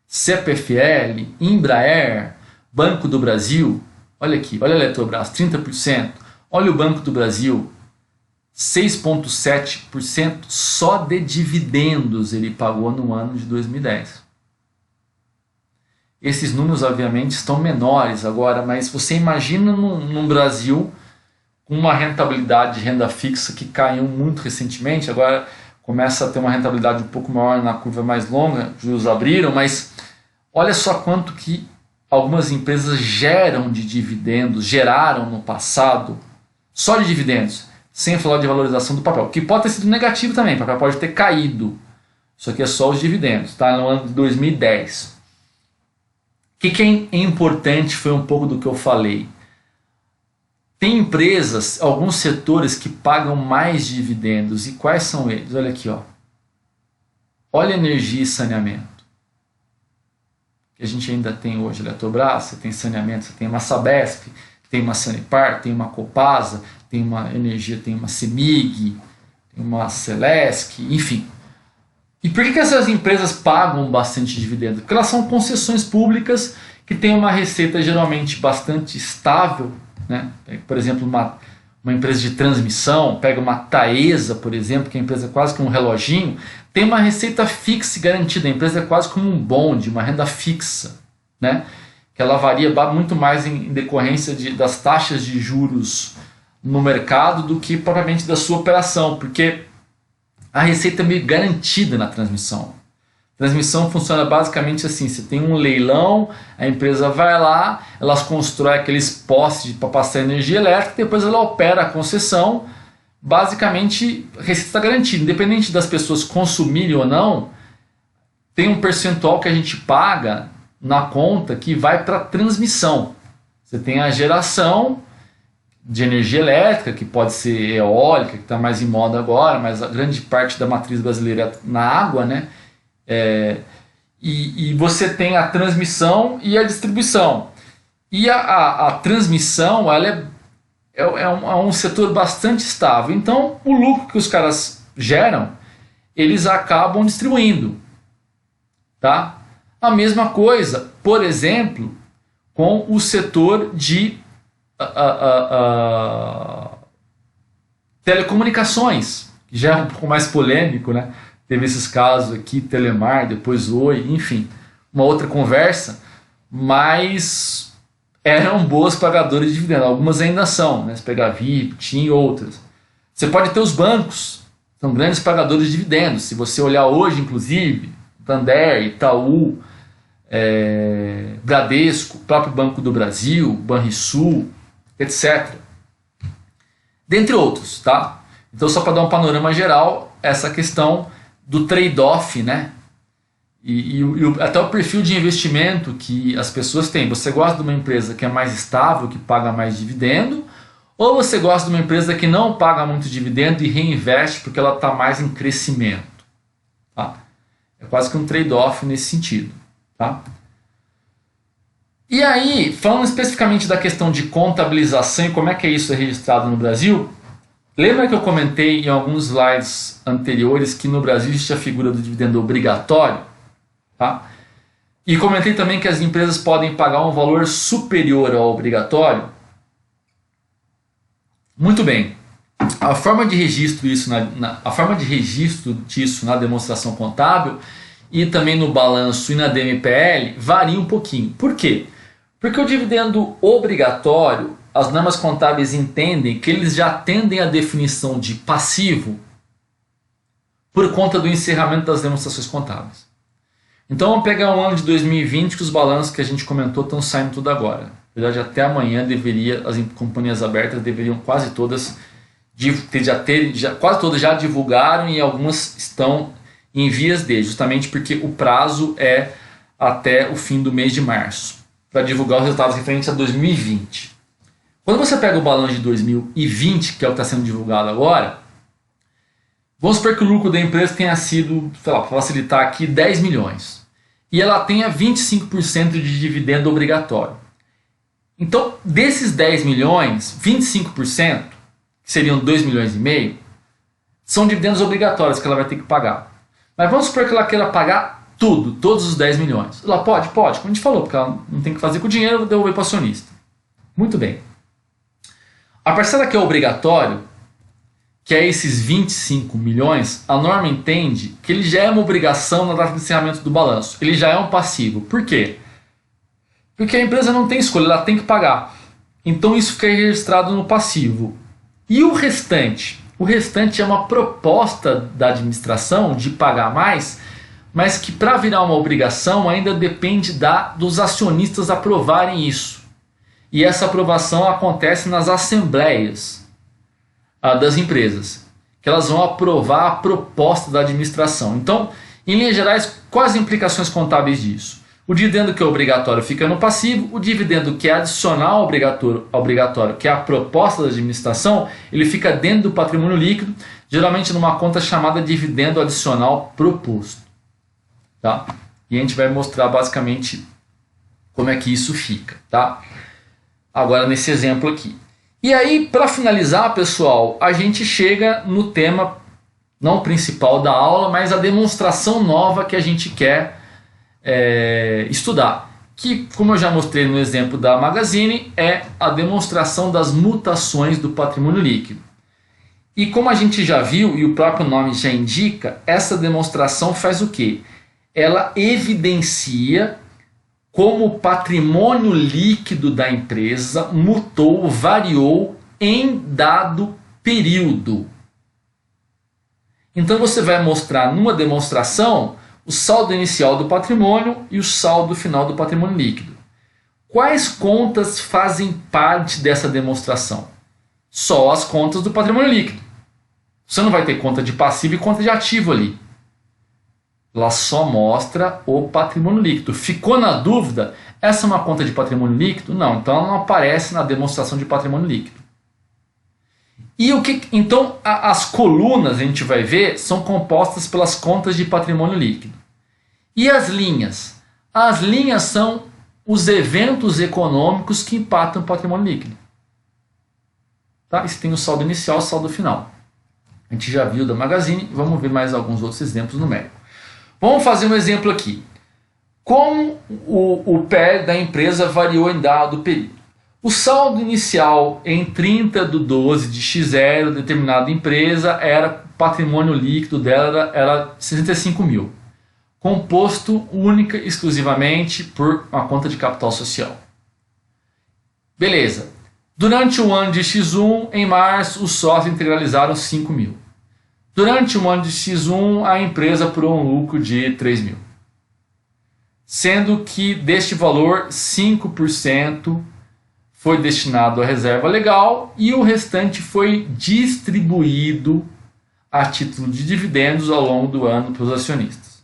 CPFL, Embraer, Banco do Brasil, olha aqui, olha a Eletrobras, 30%, olha o Banco do Brasil, 6,7% só de dividendos ele pagou no ano de 2010. Esses números, obviamente, estão menores agora, mas você imagina num Brasil com uma rentabilidade de renda fixa que caiu muito recentemente, agora começa a ter uma rentabilidade um pouco maior na curva mais longa, os juros abriram, mas olha só quanto que algumas empresas geraram no passado, só de dividendos, sem falar de valorização do papel, que pode ter sido negativo também, o papel pode ter caído, isso aqui é só os dividendos, tá? No ano de 2010. O que é importante foi um pouco do que eu falei. Tem empresas, alguns setores que pagam mais dividendos. E quais são eles? Olha aqui, ó. Olha energia e saneamento. Que a gente ainda tem hoje Eletrobras, você tem saneamento, você tem uma Sabesp, tem uma Sanepar, tem uma Copasa, tem uma energia, tem uma Semig, tem uma Celesc, enfim. E por que essas empresas pagam bastante dividendo? Porque elas são concessões públicas que têm uma receita geralmente bastante estável, né? Por exemplo, uma empresa de transmissão, pega uma Taesa, por exemplo, que é uma empresa quase que um reloginho, tem uma receita fixa e garantida, a empresa é quase como um bonde, uma renda fixa, né? Que ela varia muito mais em decorrência das taxas de juros no mercado do que propriamente da sua operação, porque a receita é meio garantida na transmissão. A transmissão funciona basicamente assim, você tem um leilão, a empresa vai lá, elas constroem aqueles postes para passar energia elétrica, depois ela opera a concessão, basicamente a receita está garantida, independente das pessoas consumirem ou não, tem um percentual que a gente paga na conta que vai para a transmissão. Você tem a geração de energia elétrica, que pode ser eólica, que está mais em moda agora, mas a grande parte da matriz brasileira é na água, né? E você tem a transmissão e a distribuição. E a transmissão ela é um setor bastante estável. Então, o lucro que os caras geram, eles acabam distribuindo. Tá? A mesma coisa, por exemplo, com o setor de telecomunicações, que já é um pouco mais polêmico, né? Teve esses casos aqui, Telemar, depois Oi, enfim, uma outra conversa, mas eram boas pagadoras de dividendos. Algumas ainda são, né? Se pegar VIP, TIM e outras. Você pode ter os bancos, são grandes pagadores de dividendos. Se você olhar hoje, inclusive, Santander, Itaú, Bradesco, próprio Banco do Brasil, Banrisul, etc. Dentre outros, tá? Então, só para dar um panorama geral, essa questão do trade-off, né? Até o perfil de investimento que as pessoas têm. Você gosta de uma empresa que é mais estável, que paga mais dividendo, ou você gosta de uma empresa que não paga muito dividendo e reinveste porque ela está mais em crescimento? Tá? É quase que um trade-off nesse sentido. Tá? E aí, falando especificamente da questão de contabilização e como é que isso é registrado no Brasil, lembra que eu comentei em alguns slides anteriores que no Brasil existe a figura do dividendo obrigatório? Tá? E comentei também que as empresas podem pagar um valor superior ao obrigatório. Muito bem. A forma de registro disso na demonstração contábil e também no balanço e na DMPL varia um pouquinho. Por quê? Porque o dividendo obrigatório, as normas contábeis entendem que eles já atendem à definição de passivo por conta do encerramento das demonstrações contábeis. Então vamos pegar o ano de 2020, que os balanços que a gente comentou estão saindo tudo agora. Na verdade, até amanhã as companhias abertas deveriam quase todas quase todas já divulgaram e algumas estão em vias de, justamente porque o prazo é até o fim do mês de março para divulgar os resultados referentes a 2020. Quando você pega o balanço de 2020, que é o que está sendo divulgado agora, vamos supor que o lucro da empresa tenha sido, sei lá, para facilitar aqui, 10 milhões. E ela tenha 25% de dividendo obrigatório. Então, desses 10 milhões, 25%, que seriam 2 milhões e meio, são dividendos obrigatórios que ela vai ter que pagar. Mas vamos supor que ela queira pagar tudo, todos os 10 milhões. Ela pode, como a gente falou, porque ela não tem que fazer com o dinheiro, devolver para o acionista. Muito bem. A parcela que é obrigatório, que é esses 25 milhões, a norma entende que ele já é uma obrigação na data de encerramento do balanço. Ele já é um passivo. Por quê? Porque a empresa não tem escolha, ela tem que pagar. Então isso fica registrado no passivo. E o restante? O restante é uma proposta da administração de pagar mais, mas que para virar uma obrigação ainda depende dos acionistas aprovarem isso. E essa aprovação acontece nas assembleias das empresas, que elas vão aprovar a proposta da administração. Então, em linhas gerais, quais as implicações contábeis disso? O dividendo que é obrigatório fica no passivo, o dividendo que é adicional obrigatório, que é a proposta da administração, ele fica dentro do patrimônio líquido, geralmente numa conta chamada dividendo adicional proposto. Tá? E a gente vai mostrar basicamente como é que isso fica. Tá? Agora nesse exemplo aqui. E aí, para finalizar, pessoal, a gente chega no tema, não principal da aula, mas a demonstração nova que a gente quer estudar. Que, como eu já mostrei no exemplo da Magazine, é a demonstração das mutações do patrimônio líquido. E como a gente já viu, e o próprio nome já indica, essa demonstração faz o quê? Ela evidencia como o patrimônio líquido da empresa mutou, variou em dado período. Então você vai mostrar numa demonstração o saldo inicial do patrimônio e o saldo final do patrimônio líquido. Quais contas fazem parte dessa demonstração? Só as contas do patrimônio líquido. Você não vai ter conta de passivo e conta de ativo ali. Ela só mostra o patrimônio líquido. Ficou na dúvida? Essa é uma conta de patrimônio líquido? Não, então ela não aparece na demonstração de patrimônio líquido. E então as colunas, a gente vai ver, são compostas pelas contas de patrimônio líquido. E as linhas? As linhas são os eventos econômicos que impactam o patrimônio líquido. Tá? Isso tem o saldo inicial e o saldo final. A gente já viu da Magazine, vamos ver mais alguns outros exemplos numéricos. Vamos fazer um exemplo aqui. Como o PL da empresa variou em dado período? O saldo inicial em 30/12 de X0, determinada empresa, era patrimônio líquido dela era 65 mil. Composto única e exclusivamente por uma conta de capital social. Beleza. Durante o ano de X1, em março, os sócios integralizaram 5 mil. Durante o ano de X1, a empresa apurou um lucro de 3 mil. Sendo que deste valor, 5% foi destinado à reserva legal e o restante foi distribuído a título de dividendos ao longo do ano para os acionistas.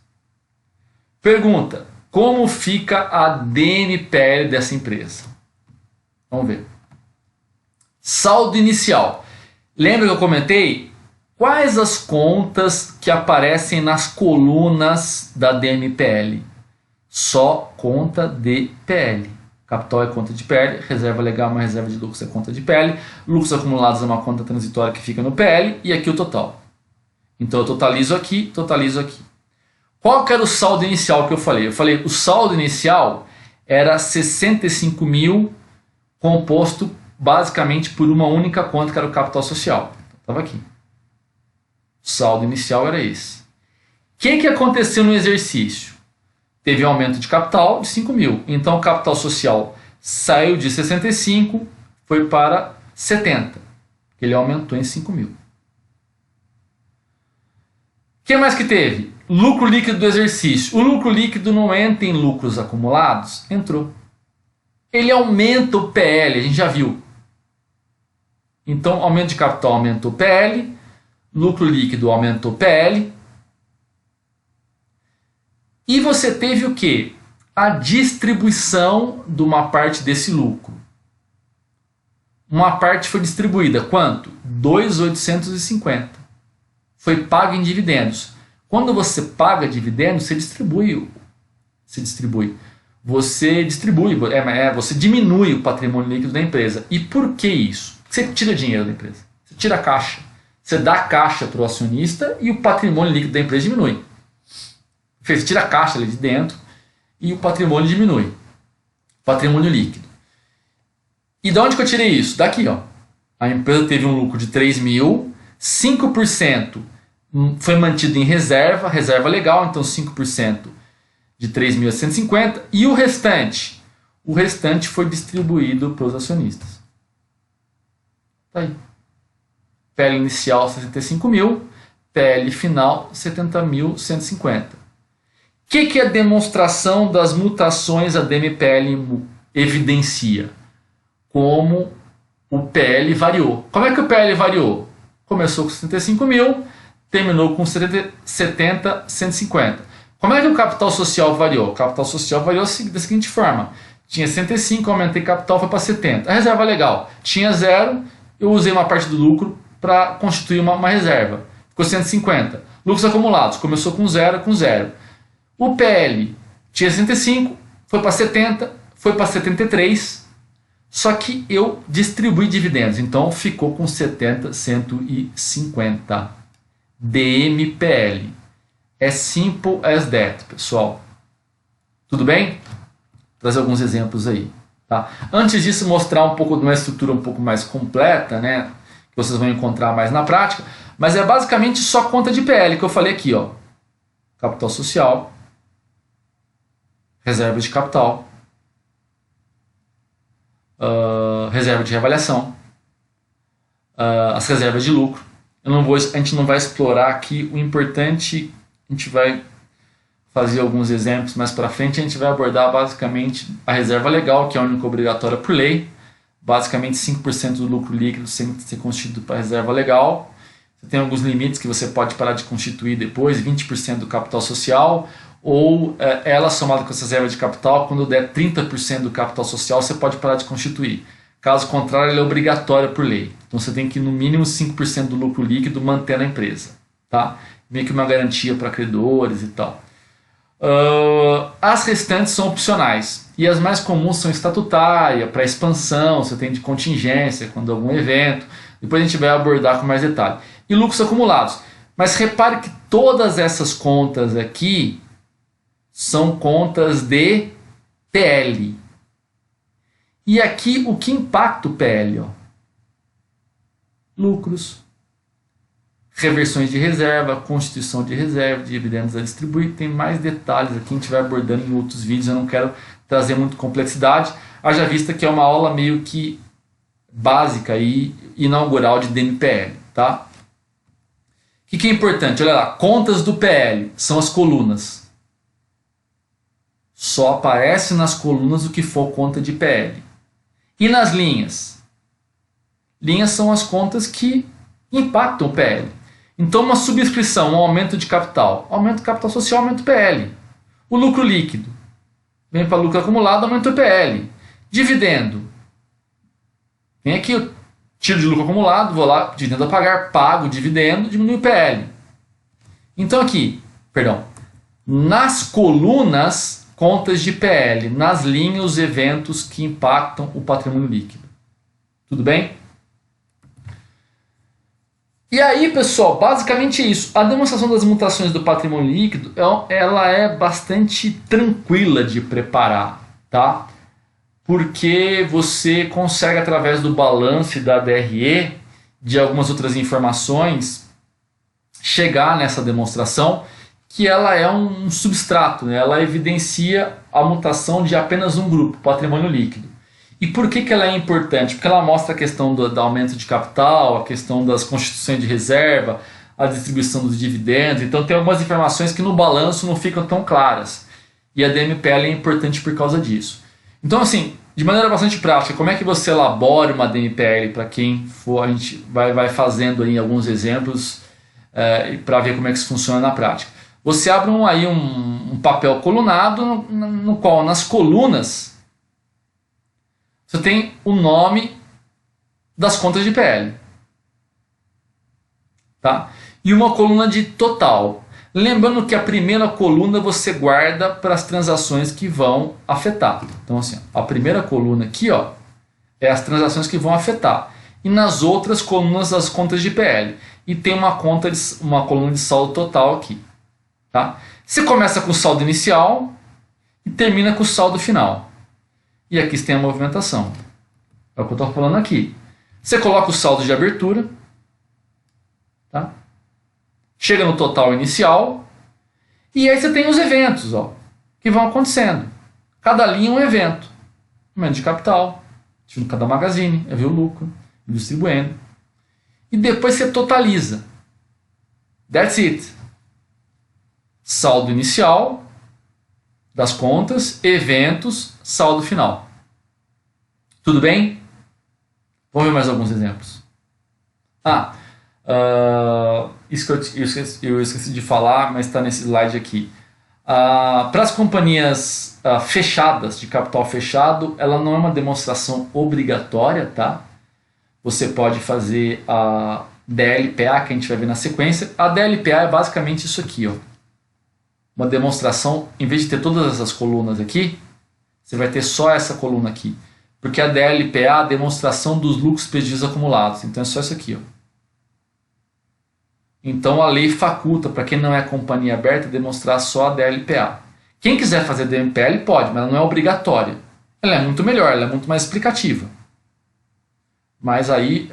Pergunta: como fica a DNPL dessa empresa? Vamos ver. Saldo inicial. Lembra que eu comentei? Quais as contas que aparecem nas colunas da DNPL? Só conta de PL. Capital é conta de PL, reserva legal é uma reserva de lucros é conta de PL, lucros acumulados é uma conta transitória que fica no PL e aqui o total. Então eu totalizo aqui, totalizo aqui. Qual que era o saldo inicial que eu falei? Eu falei o saldo inicial era 65 mil composto basicamente por uma única conta que era o capital social. Estava aqui. O saldo inicial era esse. O que aconteceu no exercício? Teve um aumento de capital de 5 mil. Então o capital social saiu de 65, foi para 70. Ele aumentou em 5 mil. O que mais que teve? Lucro líquido do exercício. O lucro líquido não entra em lucros acumulados? Entrou. Ele aumenta o PL, a gente já viu. Então aumento de capital aumentou o PL, lucro líquido aumentou o PL. E você teve o quê? A distribuição de uma parte desse lucro. Uma parte foi distribuída. Quanto? 2.850. Foi pago em dividendos. Quando você paga dividendos, você distribui. Você diminui o patrimônio líquido da empresa. E por que isso? Você tira dinheiro da empresa. Você tira a caixa. Você dá caixa para o acionista e o patrimônio líquido da empresa diminui. Você tira a caixa ali de dentro e o patrimônio diminui. Patrimônio líquido. E de onde que eu tirei isso? Daqui, ó. A empresa teve um lucro de 3 mil, 5% foi mantido em reserva, reserva legal, então 5% de 3 mil a 150, e o restante? O restante foi distribuído para os acionistas. Tá aí. PL inicial 65 mil, PL final 70.150. O que a demonstração das mutações a DMPL evidencia? Como o PL variou. Como é que o PL variou? Começou com 65 mil, terminou com 70, 150. Como é que o capital social variou? O capital social variou da seguinte forma. Tinha 105, aumentei capital, foi para 70. A reserva legal tinha 0, eu usei uma parte do lucro para constituir uma reserva. Ficou 150. Lucros acumulados, começou com 0, com 0. O PL tinha 65, foi para 70, foi para 73, só que eu distribuí dividendos, então ficou com 70, 150. DMPL. É simple as that, pessoal. Tudo bem? Vou trazer alguns exemplos aí. Tá? Antes disso, mostrar um pouco de uma estrutura um pouco mais completa, né? Que vocês vão encontrar mais na prática, mas é basicamente só conta de PL que eu falei aqui, ó. Capital social, reserva de capital, reserva de reavaliação, as reservas de lucro. A gente não vai explorar aqui. O importante, a gente vai fazer alguns exemplos mais para frente. A gente vai abordar basicamente a reserva legal, que é a única obrigatória por lei. Basicamente 5% do lucro líquido sempre ser constituído para reserva legal. Você tem alguns limites que você pode parar de constituir depois, 20% do capital social, ou ela somada com essa reserva de capital, quando der 30% do capital social, você pode parar de constituir. Caso contrário, ela é obrigatória por lei. Então você tem que, no mínimo, 5% do lucro líquido manter na empresa. Tá? Meio que uma garantia para credores e tal. As restantes são opcionais. E as mais comuns são estatutária, para expansão, você tem de contingência, quando algum evento. Depois a gente vai abordar com mais detalhe. E lucros acumulados. Mas repare que todas essas contas aqui são contas de PL. E aqui o que impacta o PL? Ó? Lucros, reversões de reserva, constituição de reserva, dividendos a distribuir. Tem mais detalhes aqui, a gente vai abordando em outros vídeos. Eu não quero trazer muita complexidade, haja vista que é uma aula meio que básica e inaugural de DMPL, tá? O que é importante? Olha lá, contas do PL são as colunas. Só aparece nas colunas o que for conta de PL. E nas linhas? Linhas são as contas que impactam o PL. Então, uma subscrição, um aumento de capital. Aumento de capital social, aumento do PL. O lucro líquido. Vem para lucro acumulado, aumenta o PL. Dividendo. Vem aqui, eu tiro de lucro acumulado, vou lá, dividendo a pagar, pago o dividendo, diminui o PL. Então aqui, nas colunas, contas de PL. Nas linhas, os eventos que impactam o patrimônio líquido. Tudo bem? E aí, pessoal, basicamente isso. A demonstração das mutações do patrimônio líquido, ela é bastante tranquila de preparar, tá? Porque você consegue, através do balanço e da DRE, de algumas outras informações, chegar nessa demonstração, que ela é um substrato, né? Ela evidencia a mutação de apenas um grupo, patrimônio líquido. E por que ela é importante? Porque ela mostra a questão do aumento de capital, a questão das constituições de reserva, a distribuição dos dividendos. Então tem algumas informações que no balanço não ficam tão claras. E a DMPL é importante por causa disso. Então, assim, de maneira bastante prática, como é que você elabora uma DMPL? Para quem for, a gente vai fazendo aí alguns exemplos para ver como é que isso funciona na prática. Você abre um papel colunado no qual nas colunas você tem o nome das contas de PL. Tá? E uma coluna de total. Lembrando que a primeira coluna você guarda para as transações que vão afetar. Então assim, a primeira coluna aqui é as transações que vão afetar. E nas outras colunas as contas de PL. E tem uma coluna de saldo total aqui. Tá? Você começa com o saldo inicial e termina com o saldo final. E aqui você tem a movimentação. É o que eu estou falando aqui. Você coloca o saldo de abertura. Tá? Chega no total inicial. E aí você tem os eventos que vão acontecendo. Cada linha é um evento. Aumento de capital. Tive cada magazine. É ver o lucro. Distribuindo. E depois você totaliza. That's it. Saldo inicial das contas, eventos, saldo final. Tudo bem? Vamos ver mais alguns exemplos. Isso que eu esqueci de falar, mas está nesse slide aqui. Para as companhias fechadas, de capital fechado, ela não é uma demonstração obrigatória, tá? Você pode fazer a DLPA, que a gente vai ver na sequência. A DLPA é basicamente isso aqui, uma demonstração, em vez de ter todas essas colunas aqui, você vai ter só essa coluna aqui. Porque a DLPA é a demonstração dos lucros e prejuízos acumulados. Então é só isso aqui. Então a lei faculta, para quem não é companhia aberta, demonstrar só a DLPA. Quem quiser fazer DMPL pode, mas ela não é obrigatória. Ela é muito melhor, ela é muito mais explicativa. Mas aí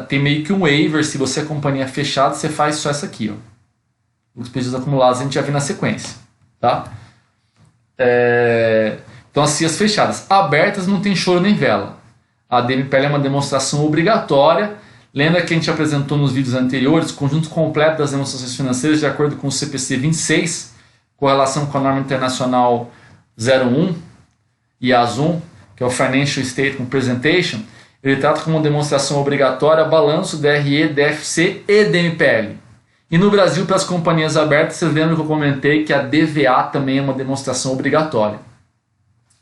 tem meio que um waiver, se você é companhia fechada, você faz só essa aqui. Os prejuízos acumulados a gente já viu na sequência. Tá? Então as CIAs fechadas. Abertas não tem choro nem vela. A DMPL é uma demonstração obrigatória. Lembra que a gente apresentou nos vídeos anteriores conjunto completo das demonstrações financeiras de acordo com o CPC 26, com relação com a norma internacional 01 e AS1, que é o Financial Statement Presentation. Ele trata como uma demonstração obrigatória balanço, DRE, DFC e DMPL. E no Brasil, para as companhias abertas, vocês lembram que eu comentei que a DVA também é uma demonstração obrigatória.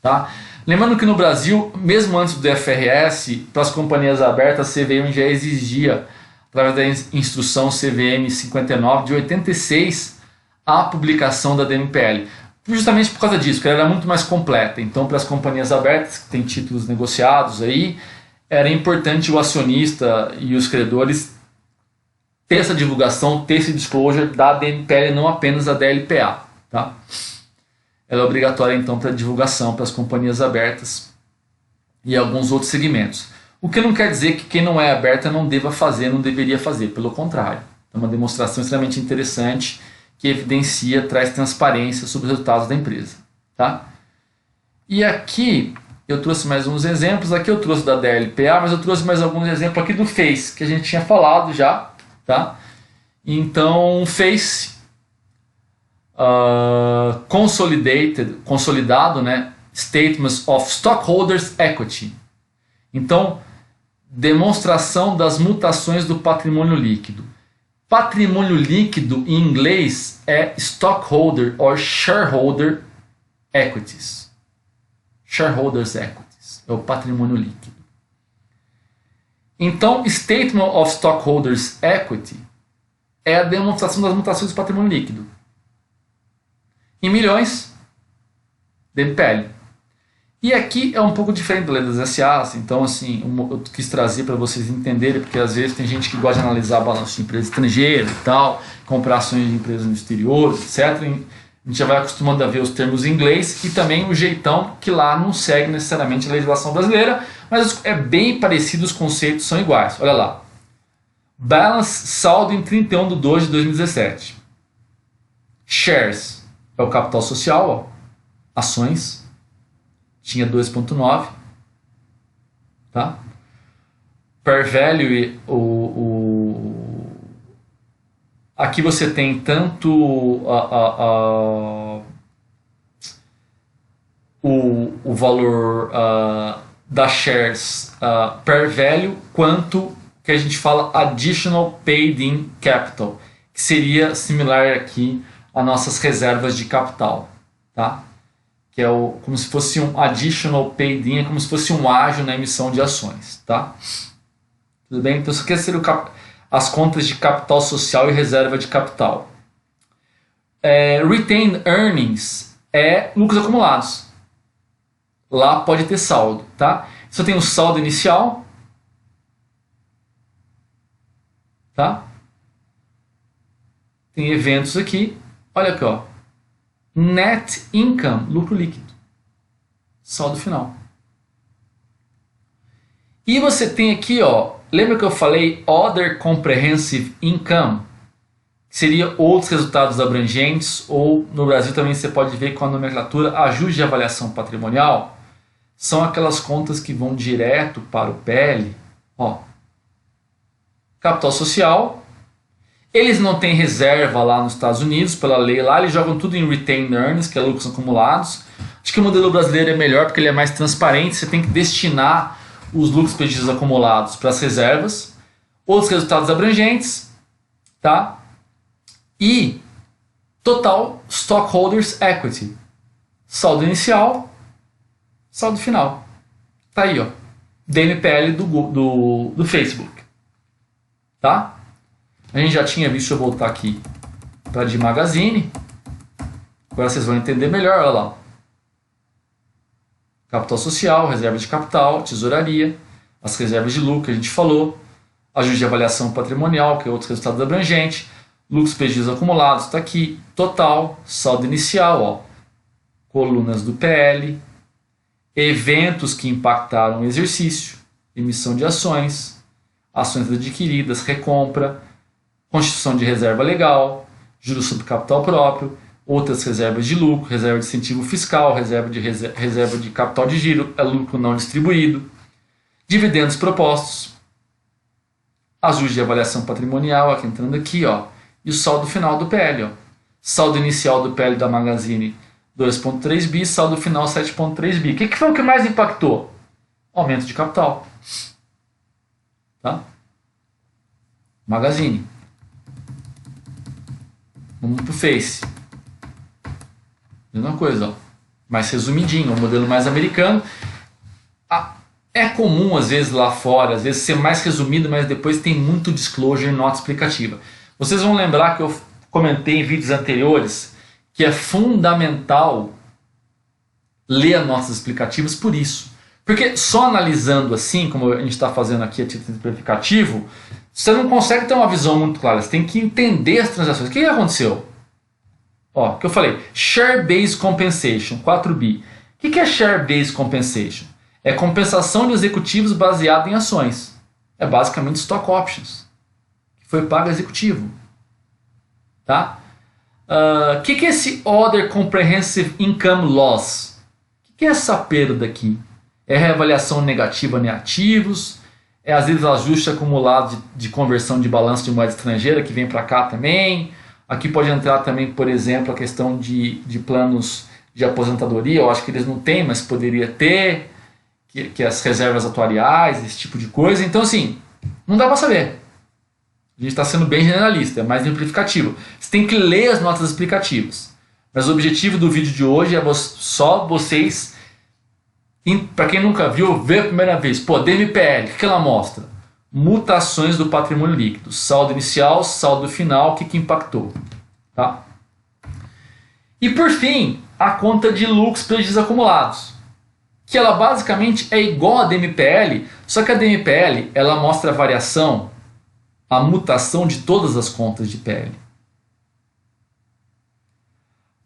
Tá? Lembrando que no Brasil, mesmo antes do DFRS, para as companhias abertas, a CVM já exigia, através da instrução CVM 59 de 86, a publicação da DMPL. Justamente por causa disso, que ela era muito mais completa. Então, para as companhias abertas, que têm títulos negociados aí, era importante o acionista e os credores ter essa divulgação, ter esse disclosure da DMPL, não apenas da DLPA. Tá? Ela é obrigatória, então, para divulgação para as companhias abertas e alguns outros segmentos. O que não quer dizer que quem não é aberta não deva fazer, não deveria fazer. Pelo contrário. É uma demonstração extremamente interessante que evidencia, traz transparência sobre os resultados da empresa. Tá? E aqui eu trouxe mais uns exemplos. Aqui eu trouxe da DLPA, mas eu trouxe mais alguns exemplos aqui do Face, que a gente tinha falado já. Tá? Então, Face consolidado, né? Statements of Stockholders' Equity. Então, demonstração das mutações do patrimônio líquido. Patrimônio líquido em inglês é stockholder or shareholder equities. Shareholders equities é o patrimônio líquido. Então, Statement of Stockholders Equity é a demonstração das mutações do patrimônio líquido. Em milhões, DMPL. E aqui é um pouco diferente da lei das SAs, então assim, eu quis trazer para vocês entenderem, porque às vezes tem gente que gosta de analisar balanço de empresa estrangeira e tal, comprar ações de empresas no exterior, etc. A gente já vai acostumando a ver os termos em inglês e também o jeitão que lá não segue necessariamente a legislação brasileira, mas é bem parecido, os conceitos são iguais. Olha lá. Balance, saldo em 31/2/2017. Shares é o capital social, ó. Ações. Tinha 2,9. Tá? Per value, aqui você tem tanto o valor da shares per value, quanto que a gente fala additional paid in capital, que seria similar aqui a nossas reservas de capital, tá? Que é como se fosse um additional paid in, é como se fosse um ágio na emissão de ações, tá? Tudo bem? Então isso aqui seria as contas de capital social e reserva de capital. Retained earnings é lucros acumulados. Lá pode ter saldo, tá? Você tem o saldo inicial, tá? Tem eventos aqui. Olha aqui, ó. Net income, lucro líquido. Saldo final. E você tem aqui, ó, lembra que eu falei Other Comprehensive Income? Que seria outros resultados abrangentes, ou no Brasil também você pode ver com a nomenclatura ajuste de avaliação patrimonial. São aquelas contas que vão direto para o PL. Ó, capital social. Eles não têm reserva lá nos Estados Unidos, pela lei lá, eles jogam tudo em retained earnings, que é lucros acumulados. Acho que o modelo brasileiro é melhor porque ele é mais transparente, você tem que destinar os lucros prejuízos acumulados para as reservas. Outros resultados abrangentes, tá? E total stockholders equity. Saldo inicial, saldo final. Tá aí, ó. DMPL do Facebook. Tá? A gente já tinha visto, deixa eu voltar aqui para de Magazine. Agora vocês vão entender melhor, olha lá. Capital social, reserva de capital, tesouraria, as reservas de lucro que a gente falou, ajuste de avaliação patrimonial, que é outro resultado abrangente, lucros prejuízos acumulados, está aqui, total, saldo inicial, ó, colunas do PL, eventos que impactaram o exercício, emissão de ações, ações adquiridas, recompra, constituição de reserva legal, juros sobre capital próprio, outras reservas de lucro, reserva de incentivo fiscal, reserva de capital de giro, lucro não distribuído, dividendos propostos, ajuste de avaliação patrimonial, aqui entrando aqui, ó, e o saldo final do PL, ó. Saldo inicial do PL da Magazine 2,3 bi, saldo final 7,3 bi. O que foi o que mais impactou? Aumento de capital. Tá? Magazine. Vamos para o Face. Mesma coisa, ó. Mais resumidinho, um modelo mais americano. É comum, às vezes, lá fora, às vezes ser mais resumido, mas depois tem muito disclosure e nota explicativa. Vocês vão lembrar que eu comentei em vídeos anteriores que é fundamental ler as notas explicativas por isso. Porque só analisando assim, como a gente está fazendo aqui a título exemplificativo, você não consegue ter uma visão muito clara. Você tem que entender as transações. O que aconteceu? Ó, que eu falei, Share-Based Compensation, 4B. O que é Share-Based Compensation? É compensação de executivos baseada em ações. É basicamente stock options, que foi pago executivo. Tá? Que é esse Other Comprehensive Income Loss? que é essa perda aqui? É reavaliação negativa em ativos? É às vezes ajuste acumulado de conversão de balanço de moeda estrangeira que vem para cá também? Aqui pode entrar também, por exemplo, a questão de planos de aposentadoria. Eu acho que eles não têm, mas poderia ter, que as reservas atuariais, esse tipo de coisa. Então, assim, não dá para saber. A gente está sendo bem generalista, é mais exemplificativo. Você tem que ler as notas explicativas. Mas o objetivo do vídeo de hoje é só vocês, para quem nunca viu, ver a primeira vez. Pô, DMPL, o que ela mostra? Mutações do patrimônio líquido. Saldo inicial, saldo final, o que impactou. Tá? E por fim, a conta de lucros prejuízos acumulados. Que ela basicamente é igual a DMPL, só que a DMPL ela mostra a variação, a mutação de todas as contas de PL.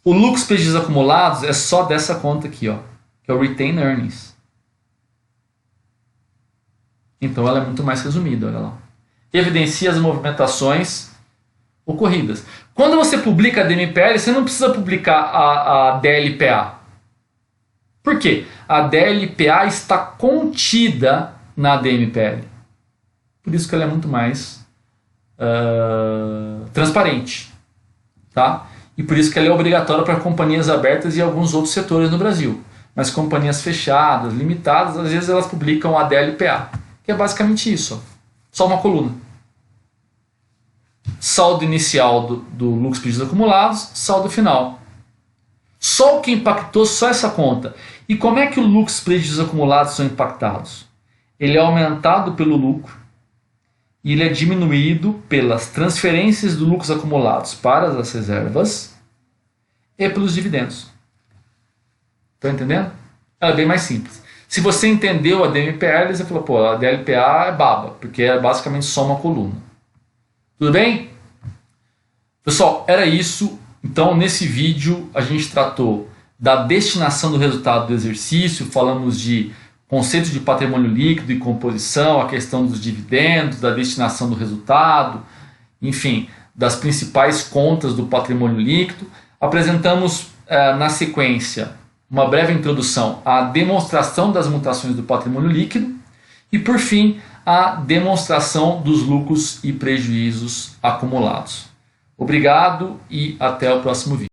O lucros prejuízos acumulados é só dessa conta aqui, ó, que é o Retained Earnings. Então ela é muito mais resumida, olha lá. Evidencia as movimentações ocorridas. Quando você publica a DMPL, você não precisa publicar a DLPA. Por quê? A DLPA está contida na DMPL. Por isso que ela é muito mais transparente. Tá? E por isso que ela é obrigatória para companhias abertas e alguns outros setores no Brasil. Mas companhias fechadas, limitadas, às vezes elas publicam a DLPA, que é basicamente isso. Ó. Só uma coluna. Saldo inicial do lucros prejuízos acumulados, saldo final. Só o que impactou, só essa conta. E como é que os lucros prejuízos acumulados são impactados? Ele é aumentado pelo lucro e ele é diminuído pelas transferências dos lucros acumulados para as reservas e pelos dividendos. Estão entendendo? É bem mais simples. Se você entendeu a DMPL, você falou, pô, a DLPA é baba, porque é basicamente só uma coluna. Tudo bem? Pessoal, era isso. Então, nesse vídeo, a gente tratou da destinação do resultado do exercício, falamos de conceito de patrimônio líquido e composição, a questão dos dividendos, da destinação do resultado, enfim, das principais contas do patrimônio líquido. Apresentamos, na sequência, uma breve introdução à demonstração das mutações do patrimônio líquido e, por fim, a demonstração dos lucros e prejuízos acumulados. Obrigado e até o próximo vídeo.